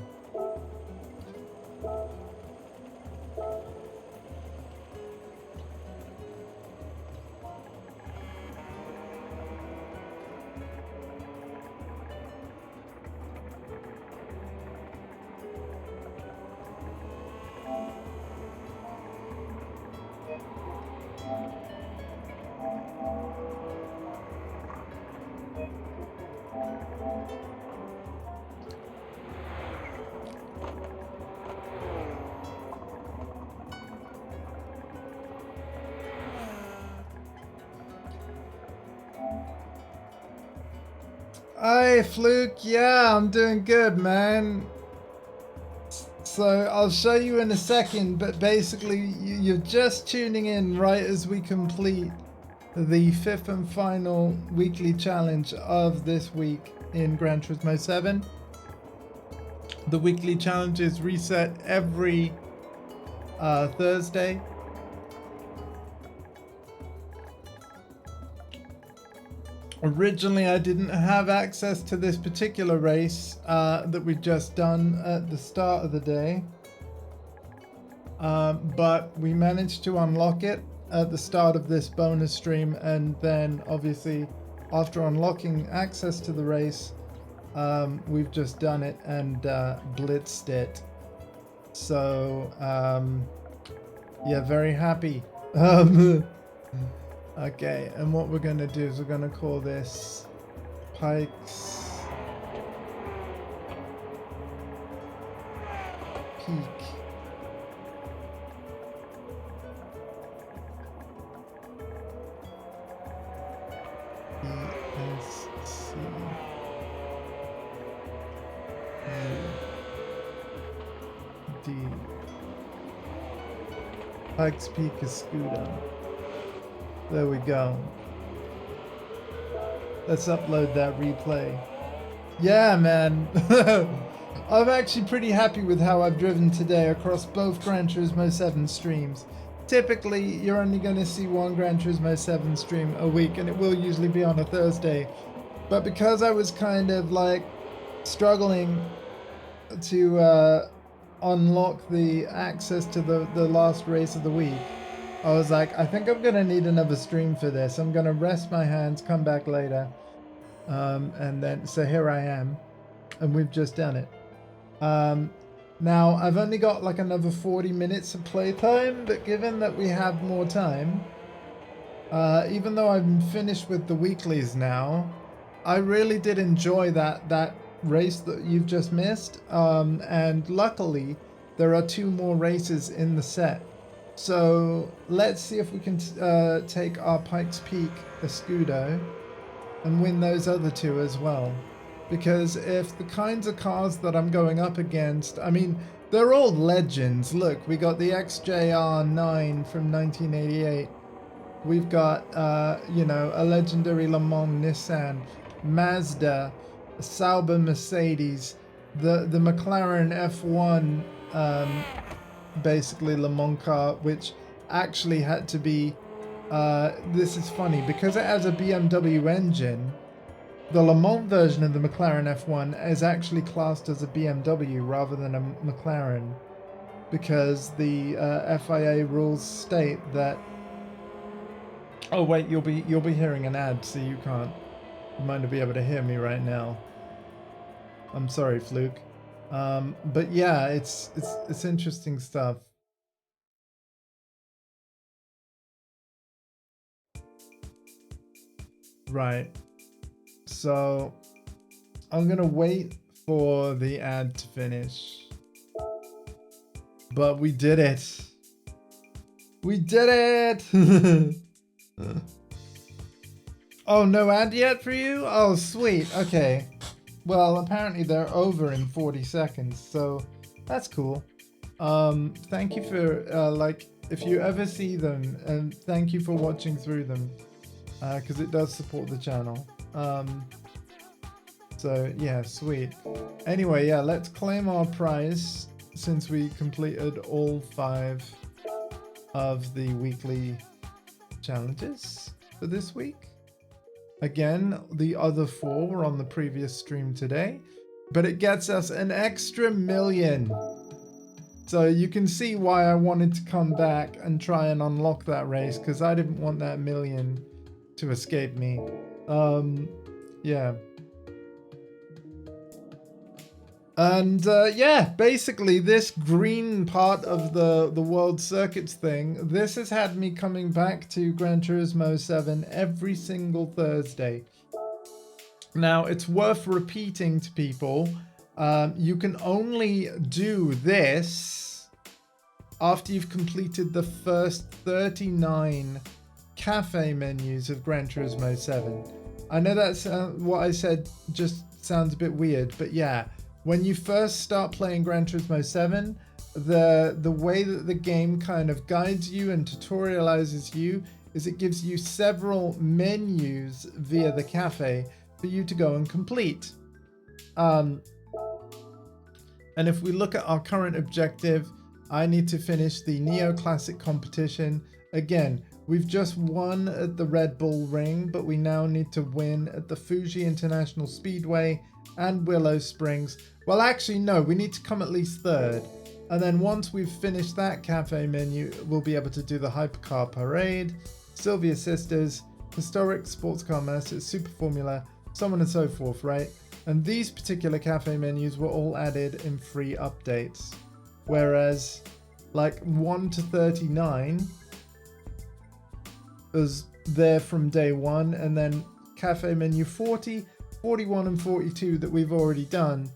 Hi, Fluke. Yeah, I'm doing good, man. So I'll show you in a second, but basically you're just tuning in right as we complete the fifth and final weekly challenge of this week in Gran Turismo 7. The weekly challenge is reset every Thursday. Originally, I didn't have access to this particular race that we've just done at the start of the day. But we managed to unlock it at the start of this bonus stream, and then obviously after unlocking access to the race, we've just done it and blitzed it. So yeah, very happy. Okay, and what we're gonna do is we're gonna call this Pikes Peak. ESC D Pikes Peak Escudo. There we go. Let's upload that replay. Yeah, man. I'm actually pretty happy with how I've driven today across both Gran Turismo 7 streams. Typically, you're only going to see one Gran Turismo 7 stream a week, and it will usually be on a Thursday. But because I was kind of like struggling to unlock the access to the last race of the week, I was like, I think I'm going to need another stream for this. I'm going to rest my hands, come back later. And then, so here I am. And we've just done it. Now, I've only got like another 40 minutes of playtime. But given that we have more time, even though I'm finished with the weeklies now, I really did enjoy that race that you've just missed. And luckily, there are 2 more races in the set. So let's see if we can take our Pikes Peak Escudo and win those other 2 as well. Because if the kinds of cars that I'm going up against, I mean, they're all legends. Look, we got the XJR9 from 1988. We've got, you know, a legendary Le Mans Nissan, Mazda, Sauber Mercedes, the McLaren F1, basically Le Mans car, which actually had to be this is funny because it has a BMW engine. The Le Mans version of the McLaren F1 is actually classed as a BMW rather than a McLaren, because the FIA rules state that. Oh wait, you'll be hearing an ad, so you might not be able to hear me right now. I'm sorry, Fluke. But yeah, it's interesting stuff. Right. So I'm gonna wait for the ad to finish. But we did it. We did it. Oh, no ad yet for you? Oh, sweet. Okay. Well, apparently they're over in 40 seconds, so that's cool. Thank you for, like, if you ever see them, and thank you for watching through them, because it does support the channel. So, yeah, sweet. Anyway, yeah, let's claim our prize, since we completed all 5 of the weekly challenges for this week. Again, the other 4 were on the previous stream today, but it gets us an extra million. So you can see why I wanted to come back and try and unlock that race, because I didn't want that million to escape me. Yeah. And yeah, basically this green part of the World Circuits thing, this has had me coming back to Gran Turismo 7 every single Thursday. Now, it's worth repeating to people, you can only do this after you've completed the first 39 cafe menus of Gran Turismo 7. I know that's what I said just sounds a bit weird, but yeah, when you first start playing Gran Turismo 7, the way that the game kind of guides you and tutorializes you is it gives you several menus via the cafe for you to go and complete. And if we look at our current objective, I need to finish the Neo Classic competition. Again, we've just won at the Red Bull Ring, but we now need to win at the Fuji International Speedway and Willow Springs. Well, actually, no, we need to come at least third. And then once we've finished that cafe menu, we'll be able to do the Hypercar Parade, Sylvia Sisters, Historic Sports Car Masters, Super Formula, so on and so forth, right? And these particular cafe menus were all added in free updates. Whereas, like 1 to 39 was there from day one, and then cafe menu 40, 41 and 42 that we've already done,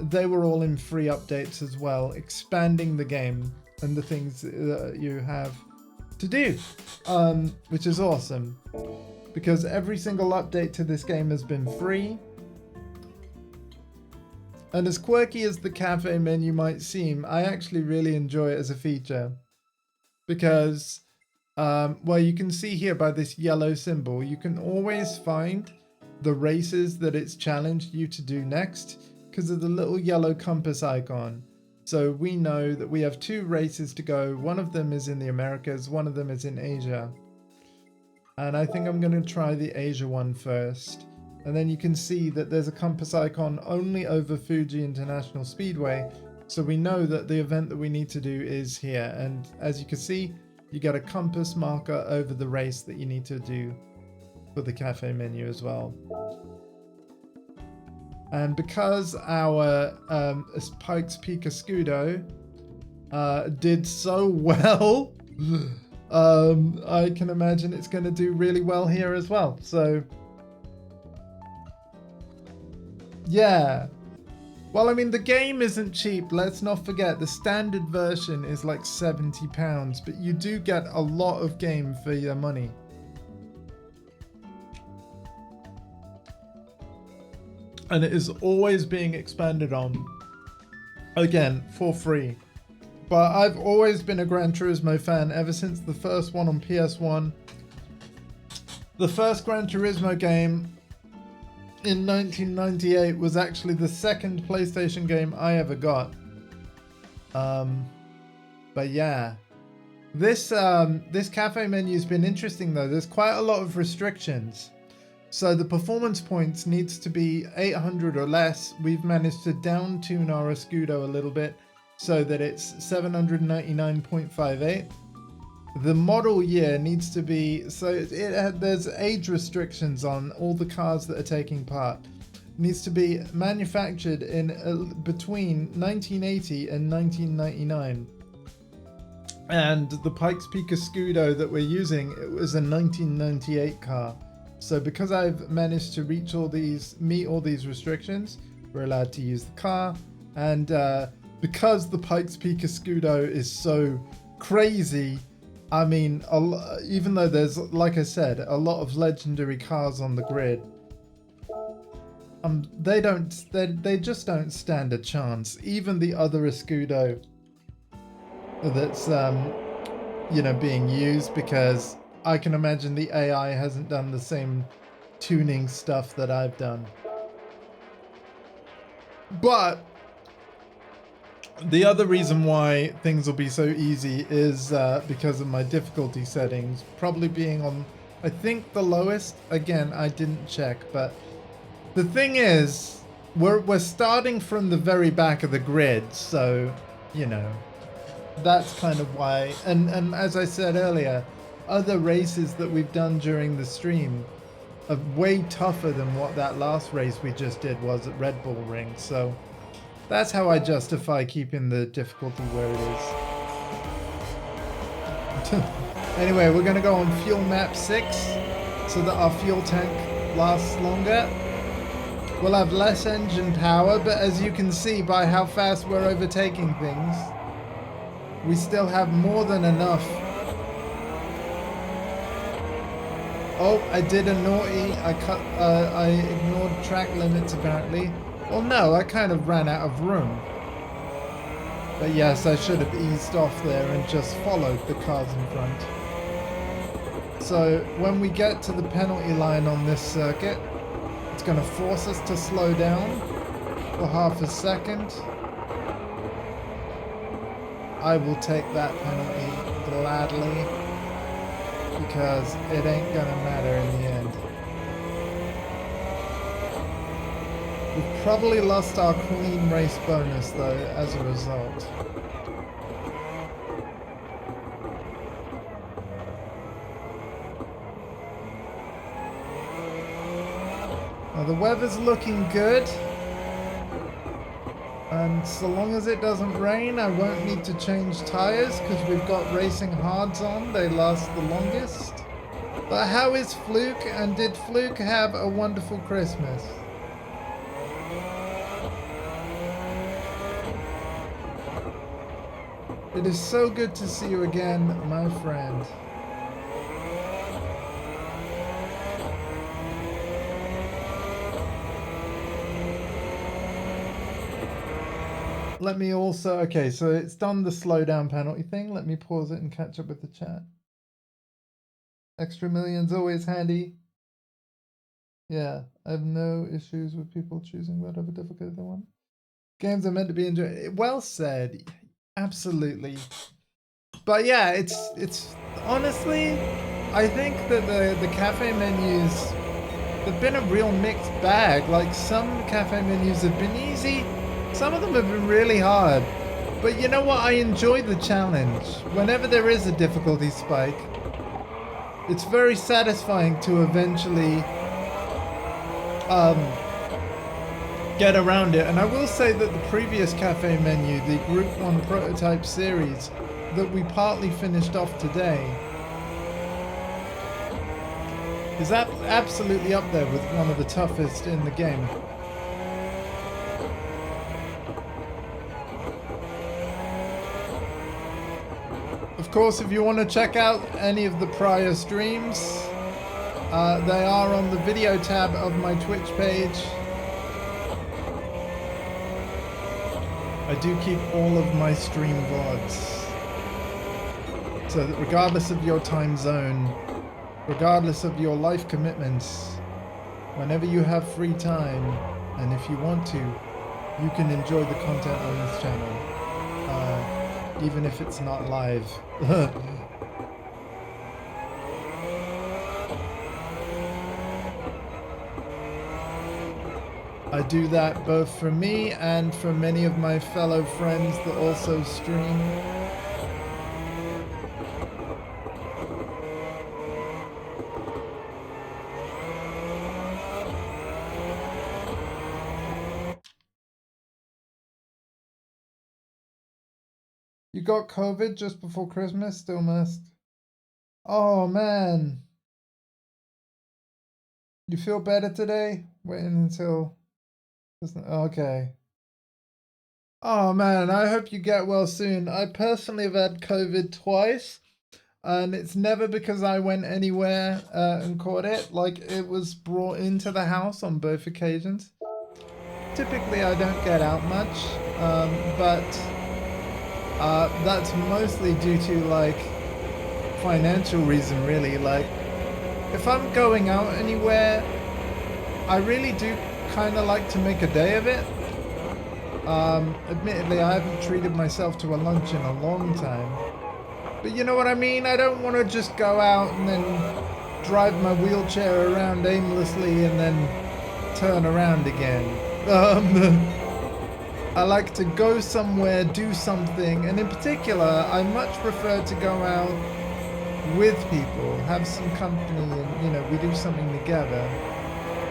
they were all in free updates as well, expanding the game and the things that you have to do, which is awesome because every single update to this game has been free. And as quirky as the cafe menu might seem, I actually really enjoy it as a feature because well, you can see here by this yellow symbol, you can always find the races that it's challenged you to do next because of the little yellow compass icon. So we know that we have 2 races to go. One of them is in the Americas, one of them is in Asia. And I think I'm going to try the Asia one first. And then you can see that there's a compass icon only over Fuji International Speedway. So we know that the event that we need to do is here. And as you can see, you get a compass marker over the race that you need to do for the cafe menu as well. And because our Pikes Peak Escudo did so well, I can imagine it's going to do really well here as well. So, yeah. Well, I mean, the game isn't cheap. Let's not forget, the standard version is like £70, but you do get a lot of game for your money. And it is always being expanded on, again, for free. But I've always been a Gran Turismo fan ever since the first one on PS1. The first Gran Turismo game in 1998 was actually the second PlayStation game I ever got. But yeah, this cafe menu's been interesting though. There's quite a lot of restrictions. So the performance points needs to be 800 or less. We've managed to down tune our Escudo a little bit so that it's 799.58. The model year needs to be, so there's age restrictions on all the cars that are taking part. It needs to be manufactured in between 1980 and 1999. And the Pikes Peak Escudo that we're using, it was a 1998 car. So because I've managed to meet all these restrictions, we're allowed to use the car. And because the Pikes Peak Escudo is so crazy, I mean, even though there's, like I said, a lot of legendary cars on the grid, they just don't stand a chance. Even the other Escudo that's being used, because I can imagine the AI hasn't done the same tuning stuff that I've done. But the other reason why things will be so easy is because of my difficulty settings, probably being on, I think, the lowest. Again, I didn't check, but the thing is, we're starting from the very back of the grid, so, that's kind of why. And as I said earlier, other races that we've done during the stream are way tougher than what that last race we just did was at Red Bull Ring. So that's how I justify keeping the difficulty where it is. Anyway, we're going to go on fuel map 6 so that our fuel tank lasts longer. We'll have less engine power, but as you can see by how fast we're overtaking things, we still have more than enough Oh, I did a naughty. I ignored track limits apparently. Well, no, I kind of ran out of room. But yes, I should have eased off there and just followed the cars in front. So when we get to the penalty line on this circuit, it's going to force us to slow down for half a second. I will take that penalty gladly because it ain't going to matter in the end. We've probably lost our clean race bonus though as a result. Now the weather's looking good, and so long as it doesn't rain I won't need to change tires because we've got racing hards on, they last the longest. But how is Fluke, and did Fluke have a wonderful Christmas? It is so good to see you again, my friend. Let me also, okay, so it's done the slowdown penalty thing. Let me pause it and catch up with the chat. Extra million's always handy. Yeah, I have no issues with people choosing whatever difficulty they want. Games are meant to be enjoyed. Well said. Absolutely. But yeah, it's honestly, I think that the cafe menus, they've been a real mixed bag. Like some cafe menus have been easy, some of them have been really hard. But you know what? I enjoy the challenge. Whenever there is a difficulty spike, it's very satisfying to eventually get around it. And I will say that the previous cafe menu, the Group 1 prototype series that we partly finished off today, is absolutely up there with one of the toughest in the game. Of course, if you want to check out any of the prior streams, they are on the video tab of my Twitch page. I do keep all of my stream VODs. So that regardless of your time zone, regardless of your life commitments, whenever you have free time, and if you want to, you can enjoy the content on this channel. Even if it's not live. I do that both for me and for many of my fellow friends that also stream. You got COVID just before Christmas? Still missed. Oh man. You feel better today? Waiting until... Okay. Oh man, I hope you get well soon. I personally have had COVID twice, and it's never because I went anywhere and caught it. Like, it was brought into the house on both occasions. Typically I don't get out much, but that's mostly due to like financial reason really. Like if I'm going out anywhere, I really do kind of like to make a day of it. Admittedly, I haven't treated myself to a lunch in a long time, but you know what I mean? I don't want to just go out and then drive my wheelchair around aimlessly and then turn around again. I like to go somewhere, do something, and in particular, I much prefer to go out with people, have some company, and, you know, we do something together.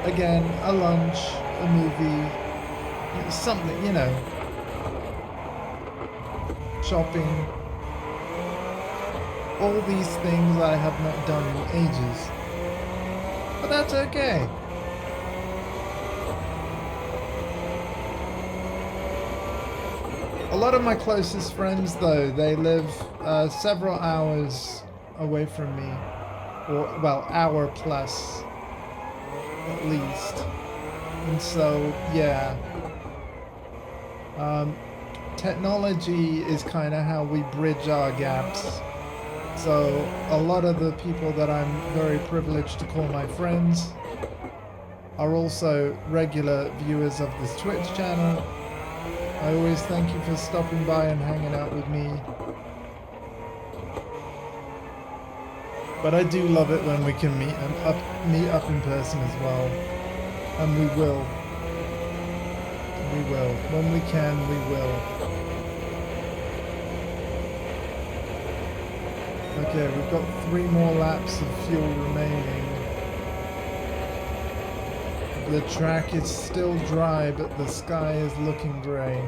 Again, a lunch, a movie, something, you know, shopping. All these things I have not done in ages. But that's okay. A lot of my closest friends, though, they live several hours away from me. or well, hour plus at least. And so, yeah, technology is kind of how we bridge our gaps. So a lot of the people that I'm very privileged to call my friends are also regular viewers of this Twitch channel. I always thank you for stopping by and hanging out with me. But I do love it when we can meet up in person as well. And we will. We will. When we can, we will. Okay, we've got 3 more laps of fuel remaining. The track is still dry, but the sky is looking grey.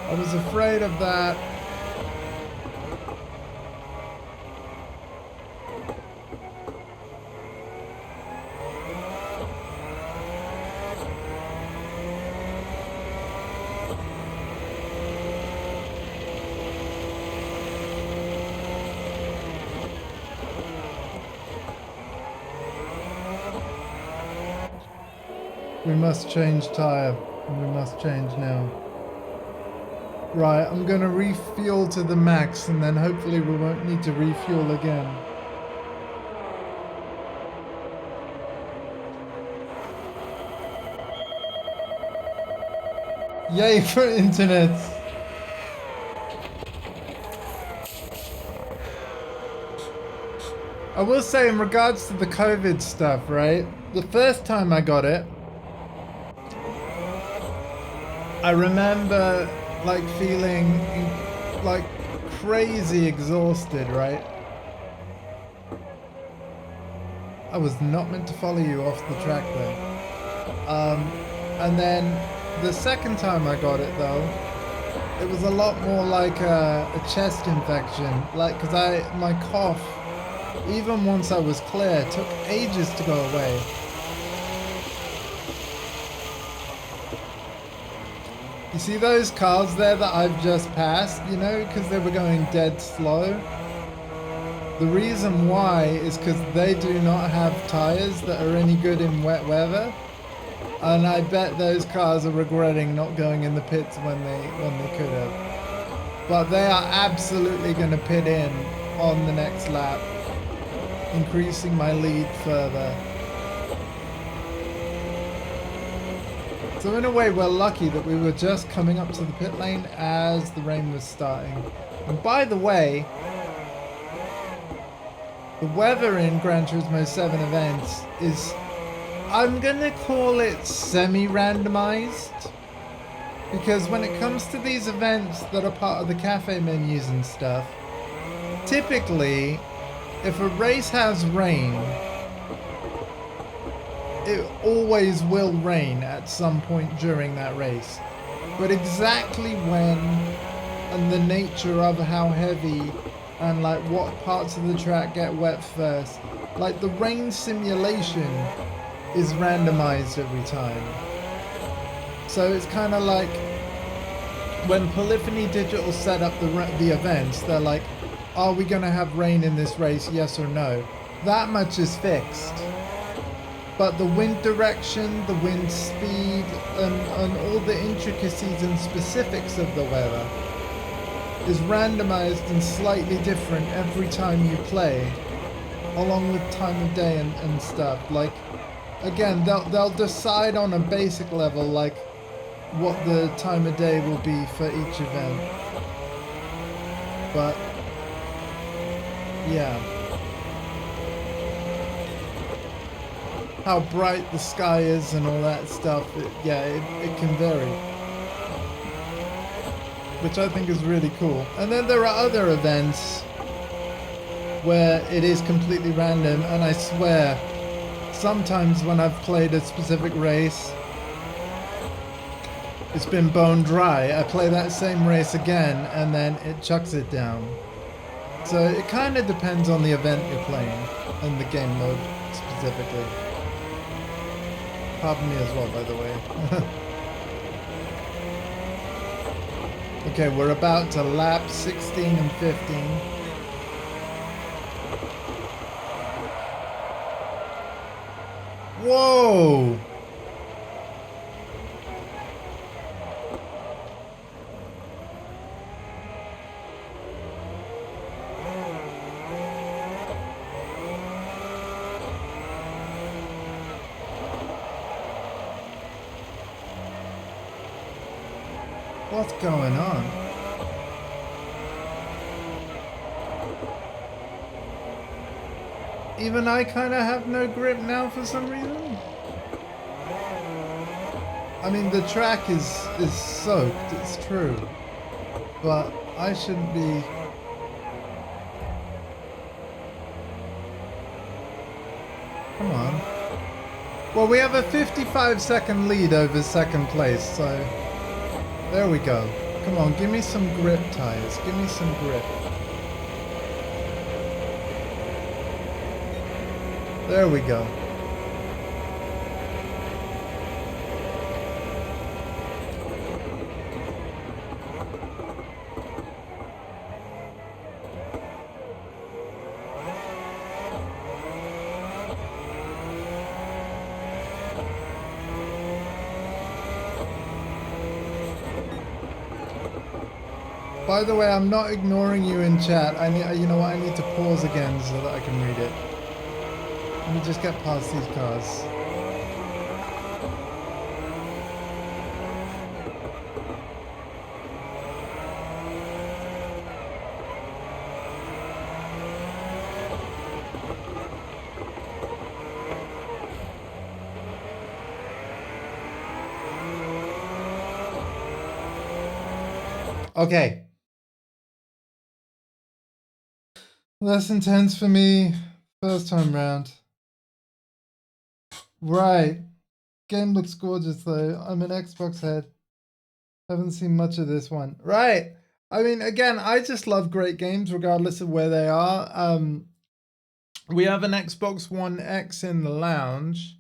I was afraid of that. We must change tire. We must change now. Right, I'm gonna refuel to the max and then hopefully we won't need to refuel again. Yay for internet! I will say in regards to the COVID stuff, right? The first time I got it, I remember like feeling like crazy exhausted, right? I was not meant to follow you off the track there. And then the second time I got it though, it was a lot more like a chest infection, like because my cough, even once I was clear, took ages to go away. You see those cars there that I've just passed, you know, because they were going dead slow? The reason why is because they do not have tires that are any good in wet weather. And I bet those cars are regretting not going in the pits when they could have. But they are absolutely going to pit in on the next lap, increasing my lead further. So in a way, we're lucky that we were just coming up to the pit lane as the rain was starting. And by the way, the weather in Gran Turismo 7 events is, I'm gonna call it semi-randomized. Because when it comes to these events that are part of the cafe menus and stuff, typically, if a race has rain, it always will rain at some point during that race. But exactly when and the nature of how heavy and like what parts of the track get wet first, like the rain simulation is randomized every time. So it's kind of like when Polyphony Digital set up the events, they're like, are we going to have rain in this race, yes or no? That much is fixed. but the wind direction, the wind speed, and all the intricacies and specifics of the weather is randomized and slightly different every time you play, along with time of day and stuff. Like, again, they'll decide on a basic level, like, what the time of day will be for each event. But, yeah. How bright the sky is and all that stuff, it can vary. Which I think is really cool. And then there are other events where it is completely random, and I swear, sometimes when I've played a specific race, it's been bone dry. I play that same race again, and then it chucks it down. So it kind of depends on the event you're playing, and the game mode specifically. Pardon me as well, by the way. Okay, we're about to lap 16 and 15. Whoa! What's going on? Even I kind of have no grip now for some reason. I mean, the track is soaked, it's true. But I shouldn't be... Come on. Well, we have a 55-second lead over second place, so... There we go. Come on, give me some grip, tires. Give me some grip. There we go. By the way, I'm not ignoring you in chat. You know what? I need to pause again so that I can read it. Let me just get past these cars. Okay. Less intense for me. First time round. Right. Game looks gorgeous though. I'm an Xbox head. Haven't seen much of this one. Right. I mean, again, I just love great games regardless of where they are. We have an Xbox One X in the lounge.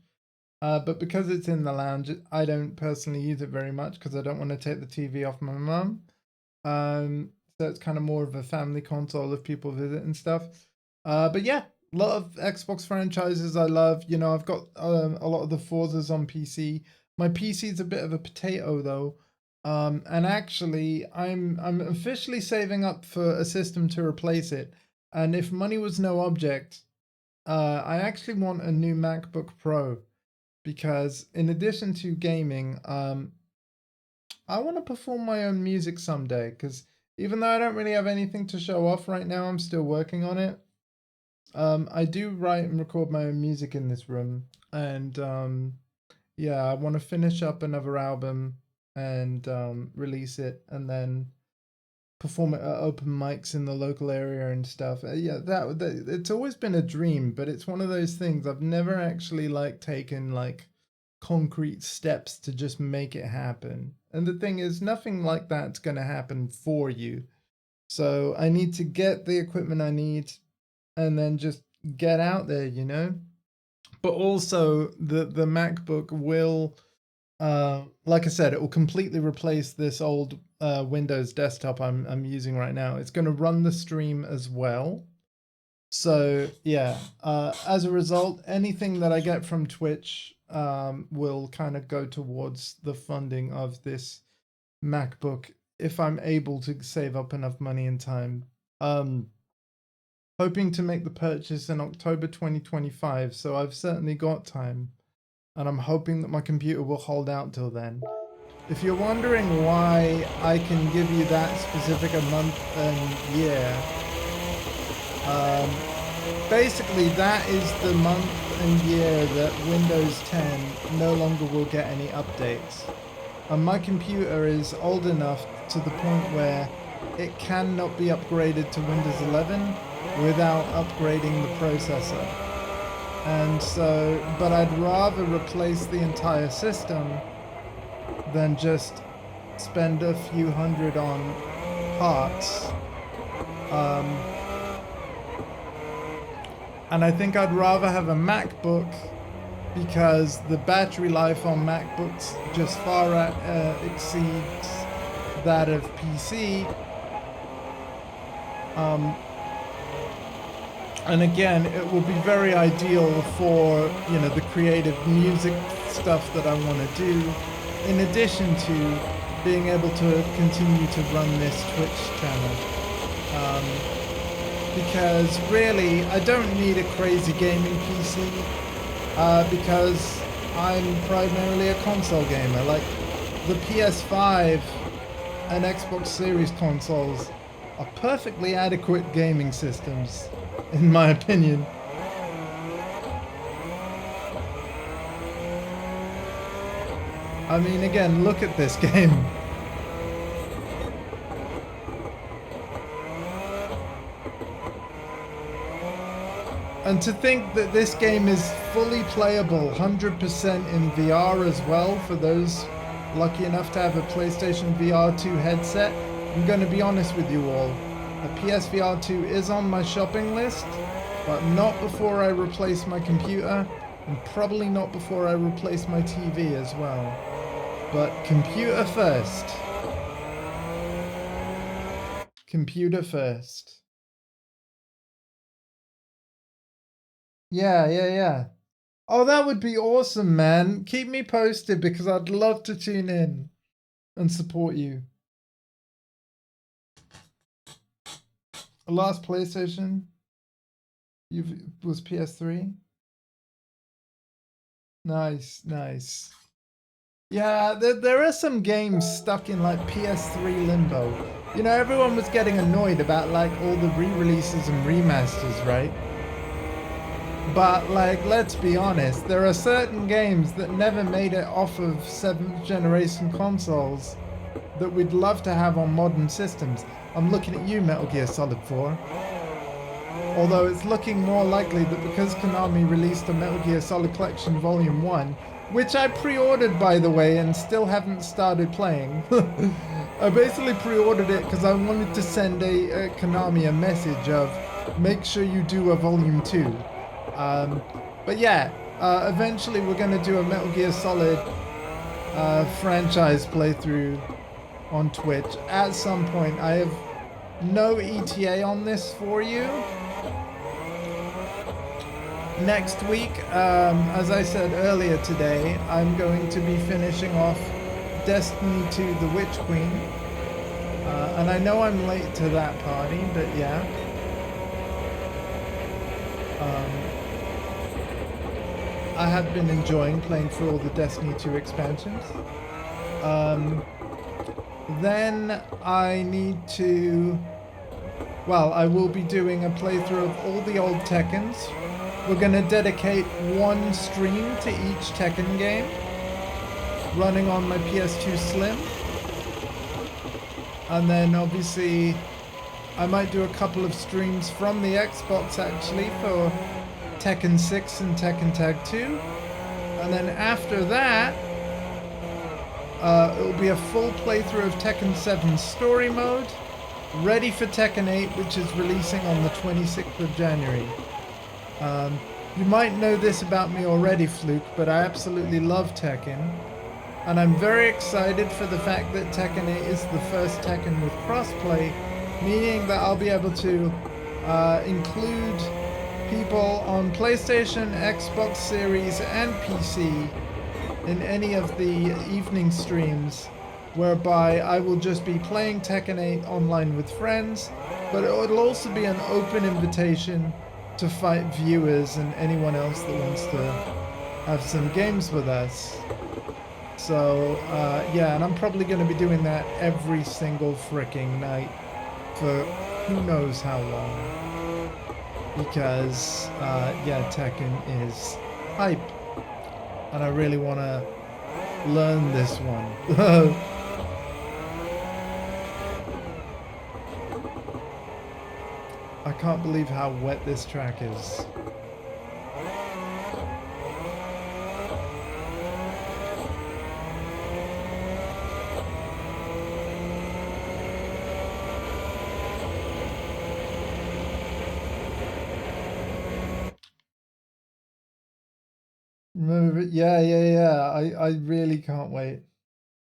But because it's in the lounge, I don't personally use it very much because I don't want to take the TV off my mum. So it's kind of more of a family console if people visit and stuff. But yeah, a lot of Xbox franchises I love. You know, I've got a lot of the Forzas on PC. My PC's a bit of a potato though. And actually, I'm officially saving up for a system to replace it. And if money was no object, I actually want a new MacBook Pro because in addition to gaming, I want to perform my own music someday because even though I don't really have anything to show off right now, I'm still working on it. I do write and record my own music in this room, and yeah, I want to finish up another album and release it, and then perform it at open mics in the local area and stuff. Yeah, that it's always been a dream, but it's one of those things I've never actually like taken like concrete steps to just make it happen. And the thing is, nothing like that's going to happen for you. So I need to get the equipment I need and then just get out there, you know? But also the MacBook will, like I said, it will completely replace this old Windows desktop I'm using right now. It's going to run the stream as well. So yeah, as a result, anything that I get from Twitch will kind of go towards the funding of this MacBook if I'm able to save up enough money and time. Hoping to make the purchase in October 2025, so I've certainly got time, and I'm hoping that my computer will hold out till then. If you're wondering why I can give you that specific a month and year, basically that is the month and year that Windows 10 no longer will get any updates. And my computer is old enough to the point where it cannot be upgraded to Windows 11 without upgrading the processor. And so, but I'd rather replace the entire system than just spend a few hundred on parts. And I think I'd rather have a MacBook because the battery life on MacBooks just far exceeds that of PC. And again, it will be very ideal for, you know, the creative music stuff that I want to do, in addition to being able to continue to run this Twitch channel. Because really, I don't need a crazy gaming PC, because I'm primarily a console gamer. Like, the PS5 and Xbox Series consoles are perfectly adequate gaming systems, in my opinion. I mean, again, look at this game. And to think that this game is fully playable 100% in VR as well, for those lucky enough to have a PlayStation VR 2 headset. I'm going to be honest with you all. A PSVR 2 is on my shopping list, but not before I replace my computer, and probably not before I replace my TV as well. But computer first. Computer first. Yeah. Oh, that would be awesome, man. Keep me posted because I'd love to tune in and support you. Last PlayStation was PS3. Nice. Yeah, there are some games stuck in like PS3 limbo. You know, everyone was getting annoyed about like all the re-releases and remasters, right? But like, let's be honest, there are certain games that never made it off of 7th generation consoles that we'd love to have on modern systems. I'm looking at you, Metal Gear Solid 4. Although it's looking more likely that because Konami released a Metal Gear Solid Collection Volume 1, which I pre-ordered by the way and still haven't started playing. I basically pre-ordered it because I wanted to send a Konami a message of, make sure you do a Volume 2. But yeah, eventually we're going to do a Metal Gear Solid franchise playthrough on Twitch at some point. I have no ETA on this for you. Next week, as I said earlier today, I'm going to be finishing off Destiny 2 The Witch Queen. And I know I'm late to that party, but yeah. I have been enjoying playing through all the Destiny 2 expansions. Then I need to... Well, I will be doing a playthrough of all the old Tekkens. We're going to dedicate one stream to each Tekken game, running on my PS2 Slim. And then obviously I might do a couple of streams from the Xbox actually for Tekken 6 and Tekken Tag 2. And then after that, it will be a full playthrough of Tekken 7 story mode, ready for Tekken 8, which is releasing on the 26th of January. You might know this about me already, Fluke, but I absolutely love Tekken. And I'm very excited for the fact that Tekken 8 is the first Tekken with crossplay, meaning that I'll be able to include people on PlayStation, Xbox Series, and PC in any of the evening streams, whereby I will just be playing Tekken 8 online with friends, but it will also be an open invitation to fight viewers and anyone else that wants to have some games with us. So, yeah, and I'm probably going to be doing that every single freaking night for who knows how long. Because, yeah, Tekken is hype. And I really want to learn this one. I can't believe how wet this track is. Yeah. I really can't wait.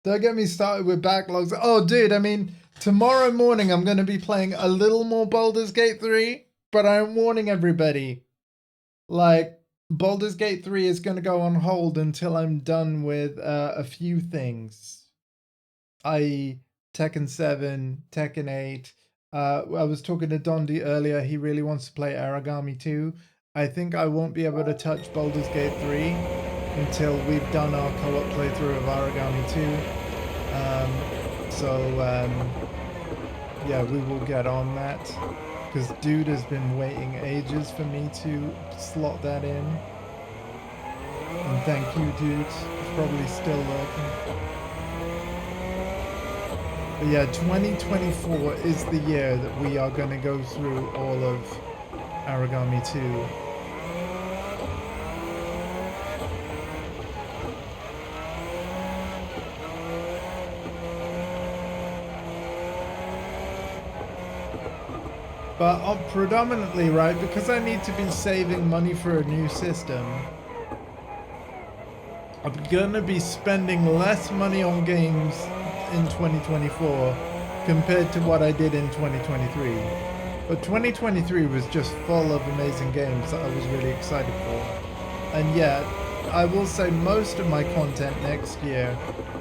Don't get me started with backlogs. Oh, dude, I mean, tomorrow morning I'm going to be playing a little more Baldur's Gate 3, but I'm warning everybody. Like, Baldur's Gate 3 is going to go on hold until I'm done with a few things. I.e. Tekken 7, Tekken 8. I was talking to Dondi earlier. He really wants to play Aragami 2. I think I won't be able to touch Baldur's Gate 3 until we've done our co-op playthrough of Aragami 2. Yeah, we will get on that. Because dude has been waiting ages for me to slot that in. And thank you, dude. It's probably still lurking. But yeah, 2024 is the year that we are going to go through all of Aragami 2. But predominantly, right, because I need to be saving money for a new system, I'm gonna be spending less money on games in 2024 compared to what I did in 2023. But 2023 was just full of amazing games that I was really excited for. And yet, I will say most of my content next year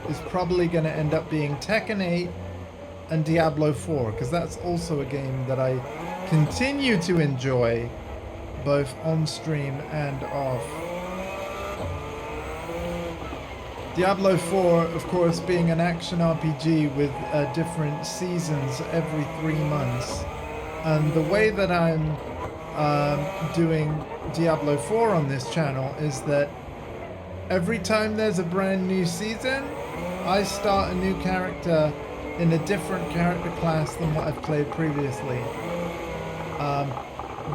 is probably gonna end up being Tekken 8 and Diablo 4, because that's also a game that I continue to enjoy both on stream and off. Diablo 4, of course, being an action RPG with different seasons every 3 months. And the way that I'm doing Diablo 4 on this channel is that every time there's a brand new season, I start a new character in a different character class than what I've played previously.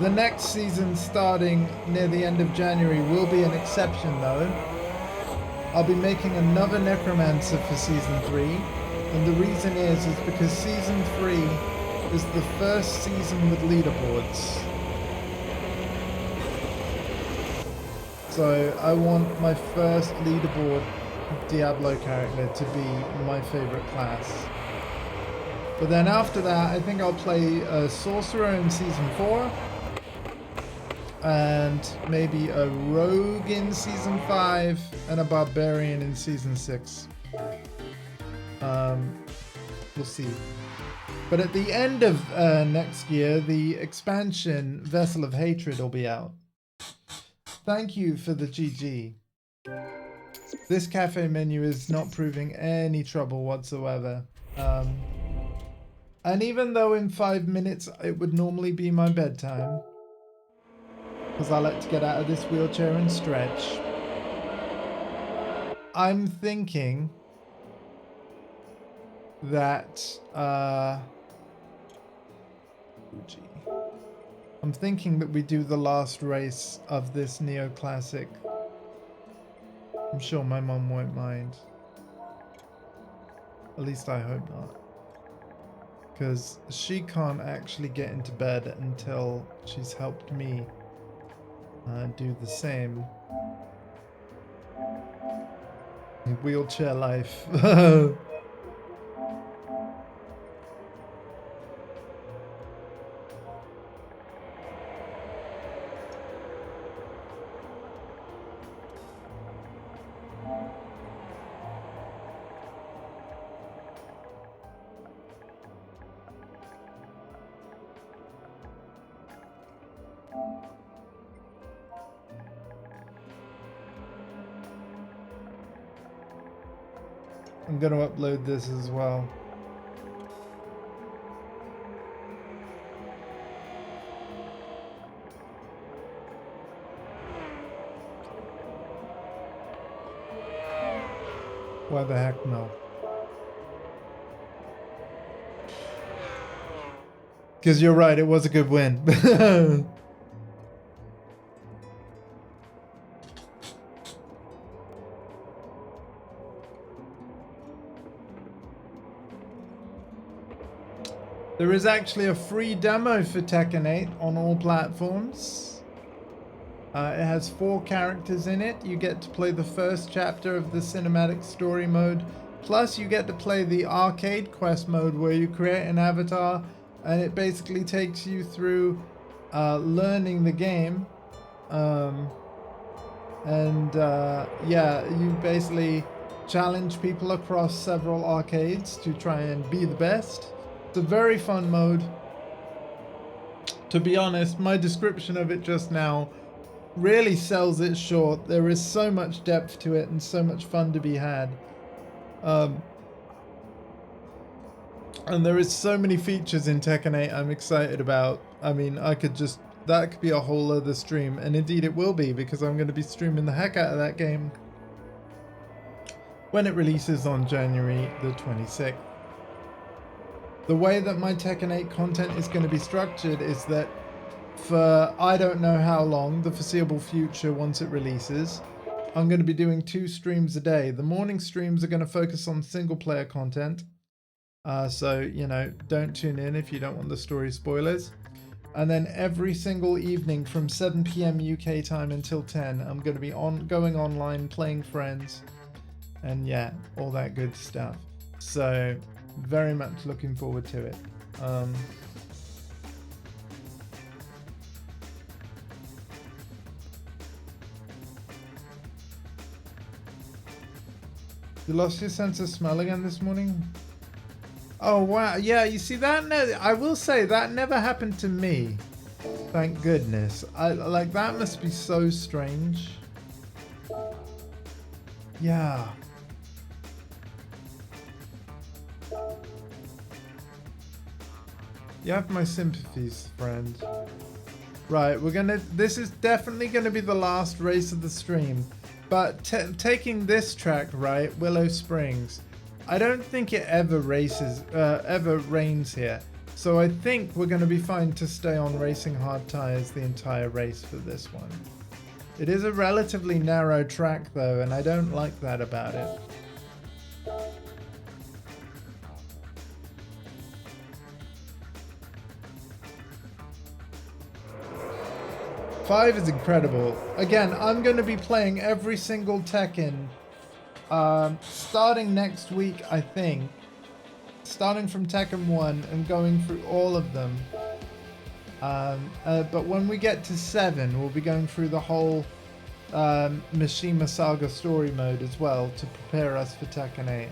The next season starting near the end of January will be an exception though. I'll be making another Necromancer for Season 3, and the reason is because Season 3 is the first season with leaderboards. So I want my first leaderboard Diablo character to be my favorite class. But then after that, I think I'll play a Sorcerer in Season 4. And maybe a Rogue in Season 5. And a Barbarian in Season 6. We'll see. But at the end of next year, the expansion Vessel of Hatred will be out. Thank you for the GG. This cafe menu is not proving any trouble whatsoever. And even though in 5 minutes it would normally be my bedtime, because I like to get out of this wheelchair and stretch, I'm thinking that we do the last race of this Neoclassic. I'm sure my mum won't mind. At least I hope not. Because she can't actually get into bed until she's helped me do the same. Wheelchair life. I'm going to upload this as well. Why the heck no? Because you're right, it was a good win. There is actually a free demo for Tekken 8 on all platforms. It has 4 characters in it. You get to play the first chapter of the cinematic story mode. Plus you get to play the arcade quest mode where you create an avatar and it basically takes you through learning the game. Yeah, you basically challenge people across several arcades to try and be the best. It's a very fun mode. To be honest, my description of it just now really sells it short. There is so much depth to it and so much fun to be had. And there is so many features in Tekken 8 I'm excited about. I mean, that could be a whole other stream, and indeed it will be, because I'm going to be streaming the heck out of that game when it releases on January the 26th. The way that my Tekken 8 content is going to be structured is that for I don't know how long, the foreseeable future once it releases, I'm going to be doing 2 streams a day. The morning streams are going to focus on single player content. So, you know, don't tune in if you don't want the story spoilers. And then every single evening from 7 PM UK time until 10, I'm going to be going online, playing friends, and yeah, all that good stuff. So, very much looking forward to it. You lost your sense of smell again this morning? Oh wow, yeah, you see that? I will say that never happened to me. Thank goodness. Like, that must be so strange. Yeah. You have my sympathies, friend. Right, this is definitely gonna be the last race of the stream. But taking this track, right, Willow Springs, I don't think it ever rains here. So I think we're going to be fine to stay on racing hard tires the entire race for this one. It is a relatively narrow track though, and I don't like that about it. Five is incredible. Again, I'm going to be playing every single Tekken starting next week, I think. Starting from Tekken 1 and going through all of them. But when we get to 7, we'll be going through the whole Mishima Saga story mode as well to prepare us for Tekken 8.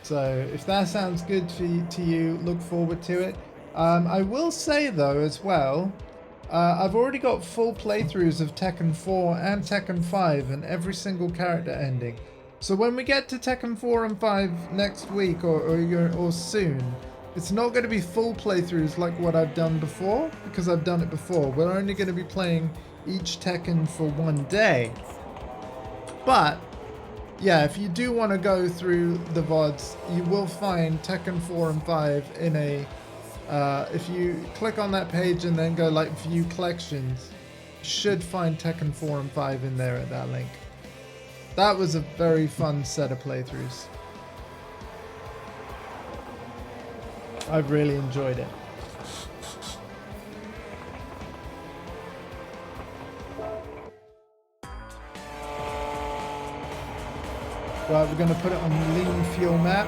So if that sounds good to you, look forward to it. I will say though as well, I've already got full playthroughs of Tekken 4 and Tekken 5 and every single character ending. So when we get to Tekken 4 and 5 next week or soon, it's not going to be full playthroughs like what I've done before, because I've done it before. We're only going to be playing each Tekken for one day. But yeah, if you do want to go through the VODs, you will find Tekken 4 and 5 in a... if you click on that page and then go like view collections, you should find Tekken 4 and 5 in there at that link. That was a very fun set of playthroughs. I've really enjoyed it. Right, we're going to put it on lean fuel map.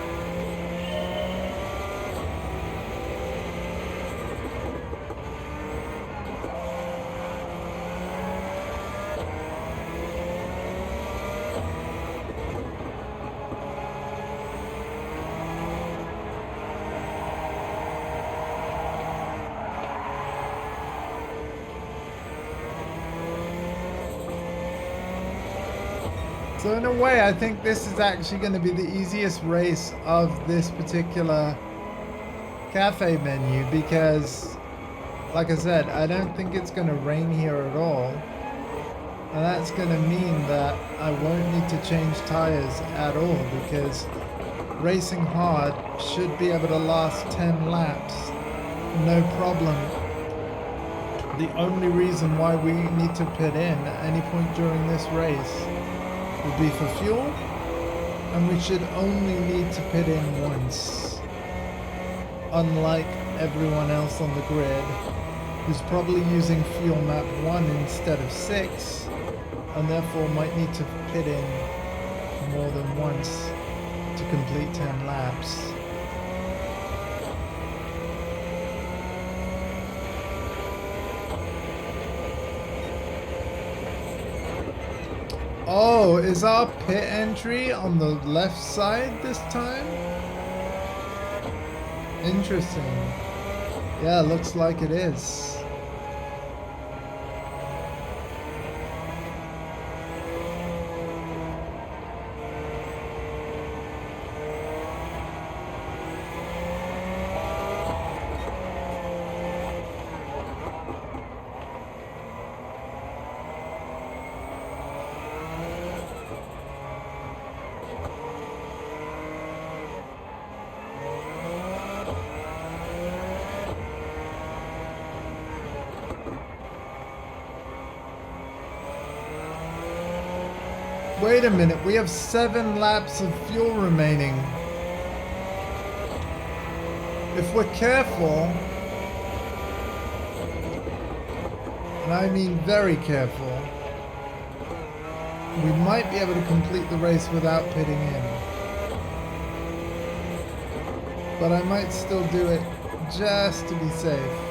So in a way, I think this is actually going to be the easiest race of this particular cafe menu because, like I said, I don't think it's going to rain here at all. And that's going to mean that I won't need to change tires at all because racing hard should be able to last 10 laps. No problem. The only reason why we need to pit in at any point during this race will be for fuel, and we should only need to pit in once. Unlike everyone else on the grid, who's probably using fuel map 1 instead of 6, and therefore might need to pit in more than once to complete 10 laps. Oh, is our pit entry on the left side this time? Interesting. Yeah, looks like it is. Wait a minute, we have 7 laps of fuel remaining. If we're careful, and I mean very careful, we might be able to complete the race without pitting in. But I might still do it just to be safe.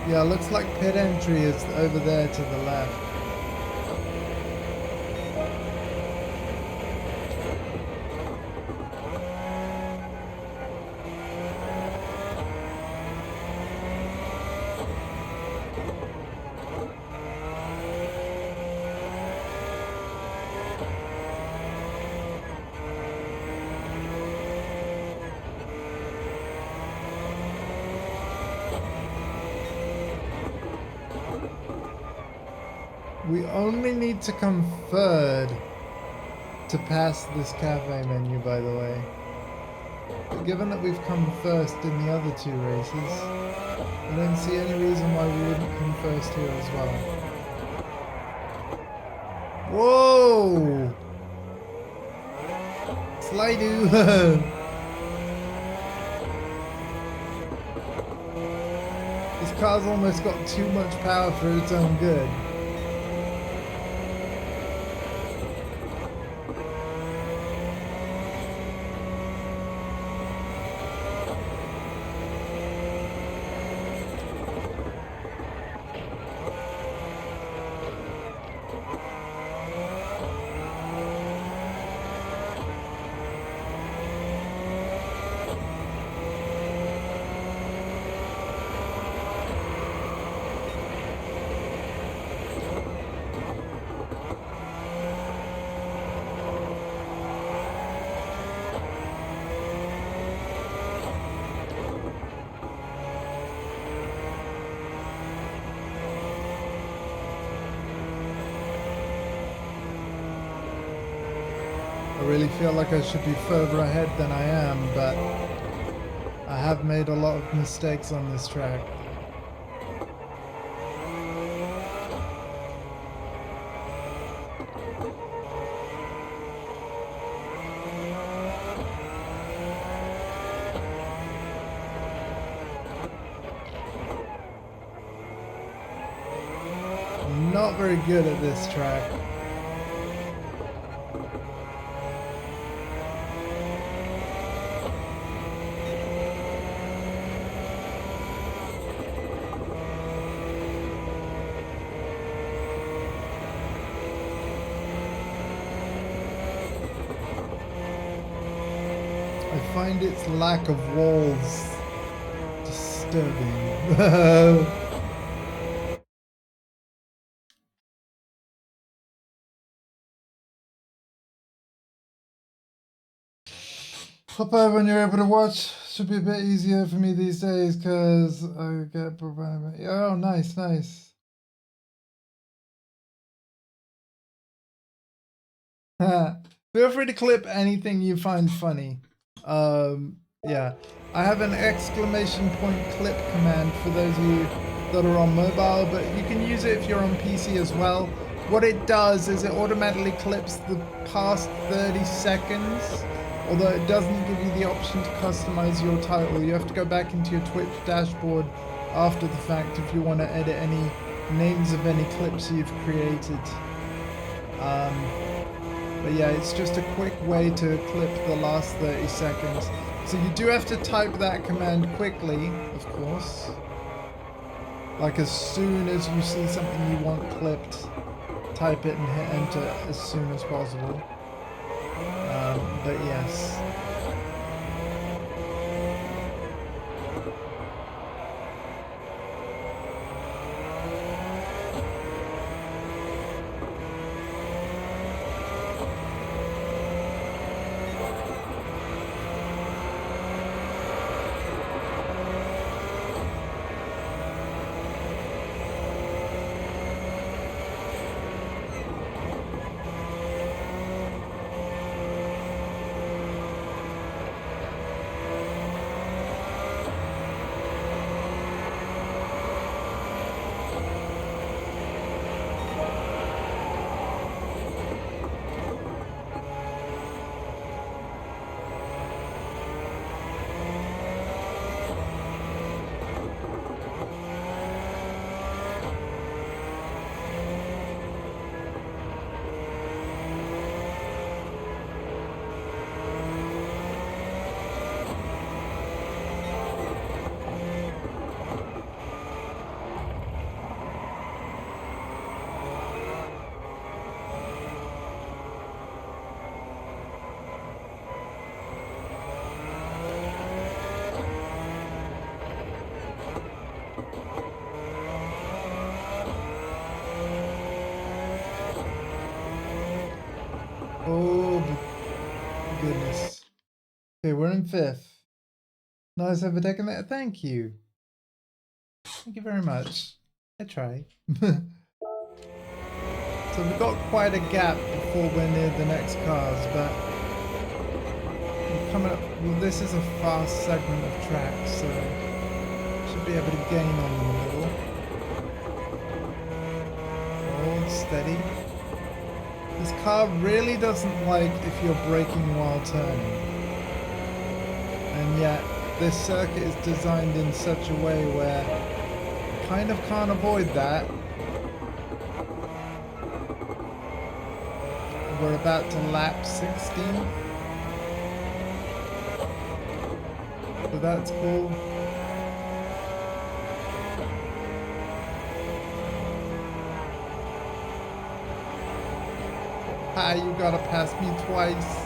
Yeah, looks like pit entry is over there to the left. We only need to come third to pass this cafe menu, by the way. But given that we've come first in the other 2 races, I don't see any reason why we wouldn't come first here as well. Whoa! Slide-oo! This car's almost got too much power for its own good. I really feel like I should be further ahead than I am, but I have made a lot of mistakes on this track. I'm not very good at this track. I find its lack of walls disturbing. Hop over when you're able to watch. Should be a bit easier for me these days because I get broadband. Oh, nice, nice. Feel free to clip anything you find funny. Yeah, I have an exclamation point clip command for those of you that are on mobile, but you can use it if you're on PC as well. What it does is it automatically clips the past 30 seconds, although it doesn't give you the option to customize your title. You have to go back into your Twitch dashboard after the fact if you want to edit any names of any clips you've created. But yeah, it's just a quick way to clip the last 30 seconds. So you do have to type that command quickly, of course. Like as soon as you see something you want clipped, type it and hit enter as soon as possible. But yes. Oh, goodness. Okay, we're in 5th. Nice overtaking that. Thank you. Thank you very much. I try. So we've got quite a gap before we're near the next cars, but we're coming up. Well, this is a fast segment of track, so should be able to gain on them a little. Hold steady. This car really doesn't like if you're braking while turning. And yet, this circuit is designed in such a way where you kind of can't avoid that. We're about to lap 16. So that's cool. Ah, you gotta pass me twice.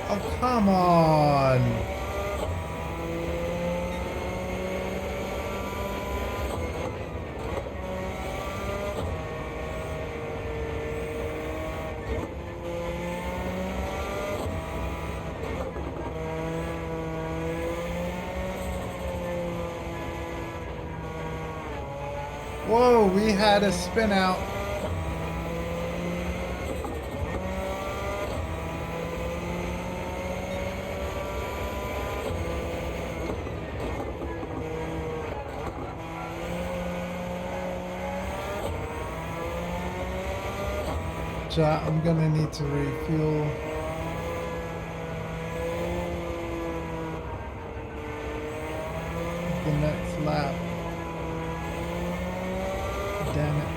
Oh, come on. Whoa, we had a spin out. I'm gonna need to refuel. The next lap. Damn it.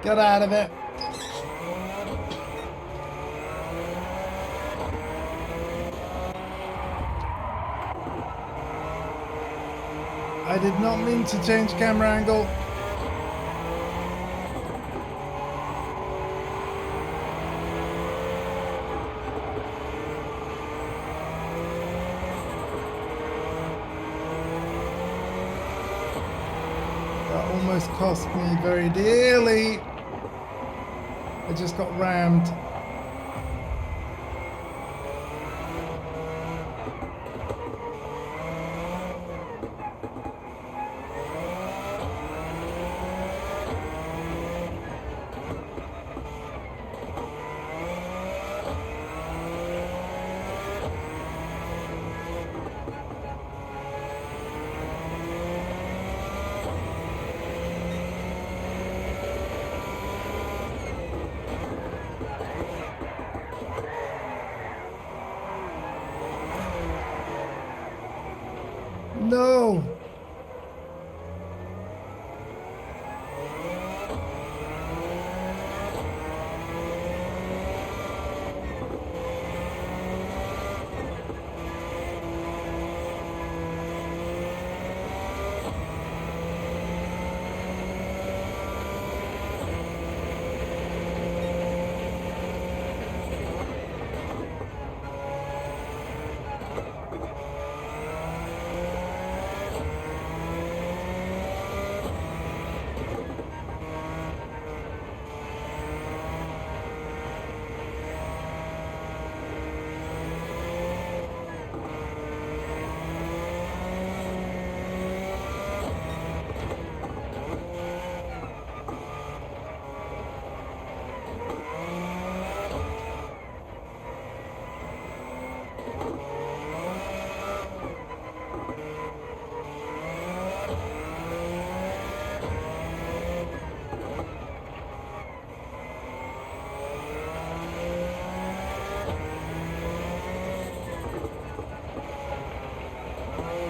Get out of it. I did not mean to change camera angle. That almost cost me very dearly. I just got rammed. No!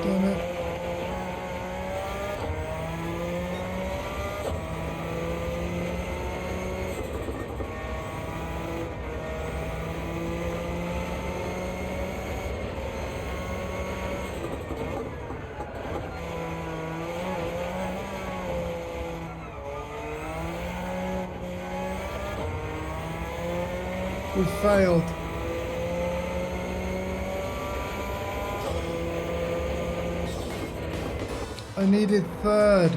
Damn it. We failed. I needed third.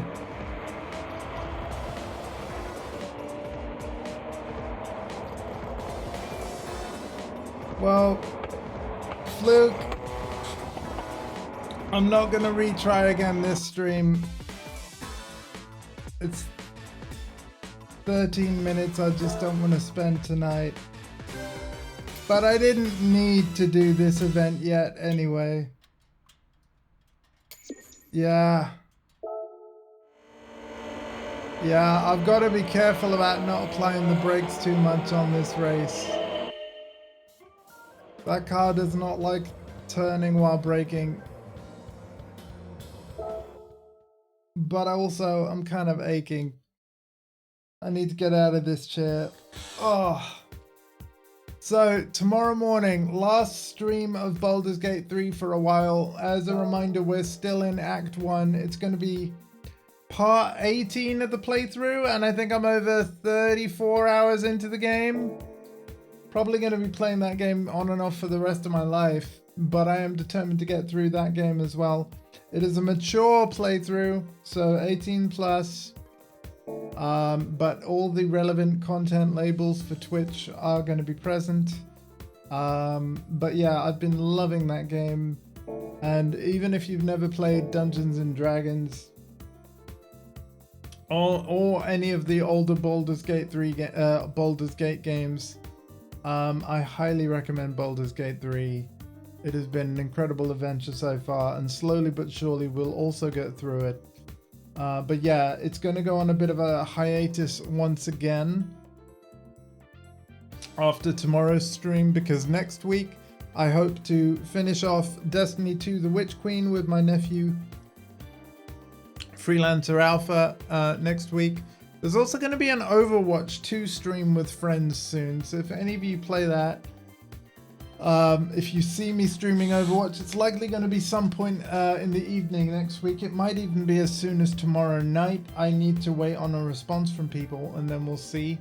Well, fluke. I'm not gonna retry again this stream. It's 13 minutes I just don't want to spend tonight. But I didn't need to do this event yet anyway. Yeah. Yeah, I've got to be careful about not applying the brakes too much on this race. That car does not like turning while braking. But also, I'm kind of aching. I need to get out of this chair. Oh. So, tomorrow morning, last stream of Baldur's Gate 3 for a while. As a reminder, we're still in Act 1. It's going to be part 18 of the playthrough, and I think I'm over 34 hours into the game. Probably going to be playing that game on and off for the rest of my life, but I am determined to get through that game as well. It is a mature playthrough, so 18 plus. But all the relevant content labels for Twitch are going to be present. But yeah, I've been loving that game. And even if you've never played Dungeons and Dragons or any of the older Baldur's Gate 3 Baldur's Gate games, I highly recommend Baldur's Gate 3. It has been an incredible adventure so far, and slowly but surely we'll also get through it. But yeah, it's going to go on a bit of a hiatus once again after tomorrow's stream, because next week I hope to finish off Destiny 2 The Witch Queen with my nephew Freelancer Alpha next week. There's also going to be an Overwatch 2 stream with friends soon, so if any of you play that, if you see me streaming Overwatch, it's likely going to be some point in the evening next week. It might even be as soon as tomorrow night. I need to wait on a response from people, and then we'll see.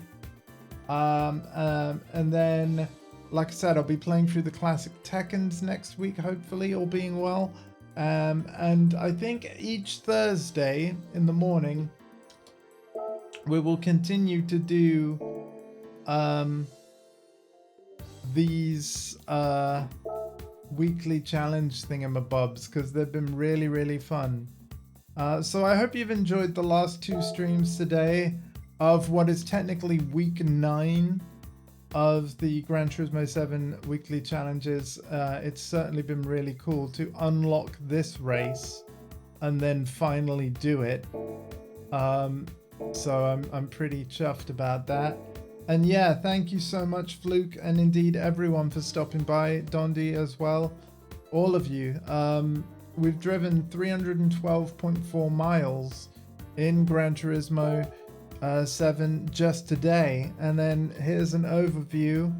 And then, like I said, I'll be playing through the classic Tekkens next week, hopefully, all being well. And I think each Thursday in the morning, we will continue to do these weekly challenge thingamabobs, because they've been really, really fun. So I hope you've enjoyed the last 2 streams today of what is technically week 9 of the Gran Turismo 7 weekly challenges. It's certainly been really cool to unlock this race and then finally do it. So I'm pretty chuffed about that. And yeah, thank you so much, Fluke, and indeed everyone for stopping by. Dondi as well, all of you. We've driven 312.4 miles in Gran Turismo 7 just today, and then here's an overview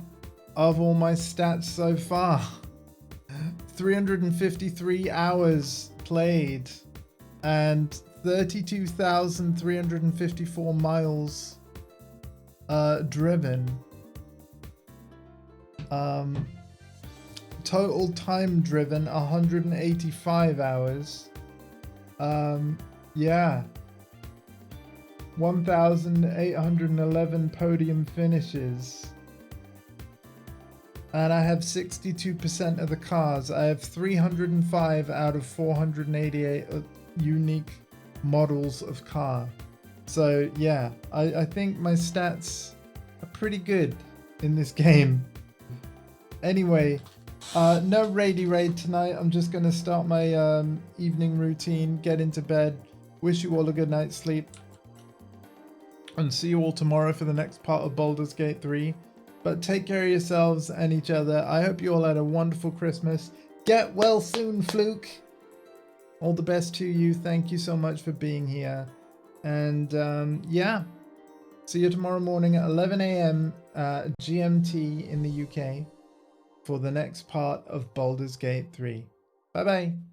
of all my stats so far. 353 hours played and 32,354 miles driven. Total time driven 185 hours. Yeah, 1,811 podium finishes, and I have 62% of the cars. I have 305 out of 488 unique models of car. So yeah, I think my stats are pretty good in this game. Anyway, no raidy raid tonight. I'm just going to start my evening routine, get into bed, wish you all a good night's sleep, and see you all tomorrow for the next part of Baldur's Gate 3. But take care of yourselves and each other. I hope you all had a wonderful Christmas. Get well soon, Fluke. All the best to you. Thank you so much for being here. And yeah, see you tomorrow morning at 11 a.m. GMT in the UK for the next part of Baldur's Gate 3. Bye bye.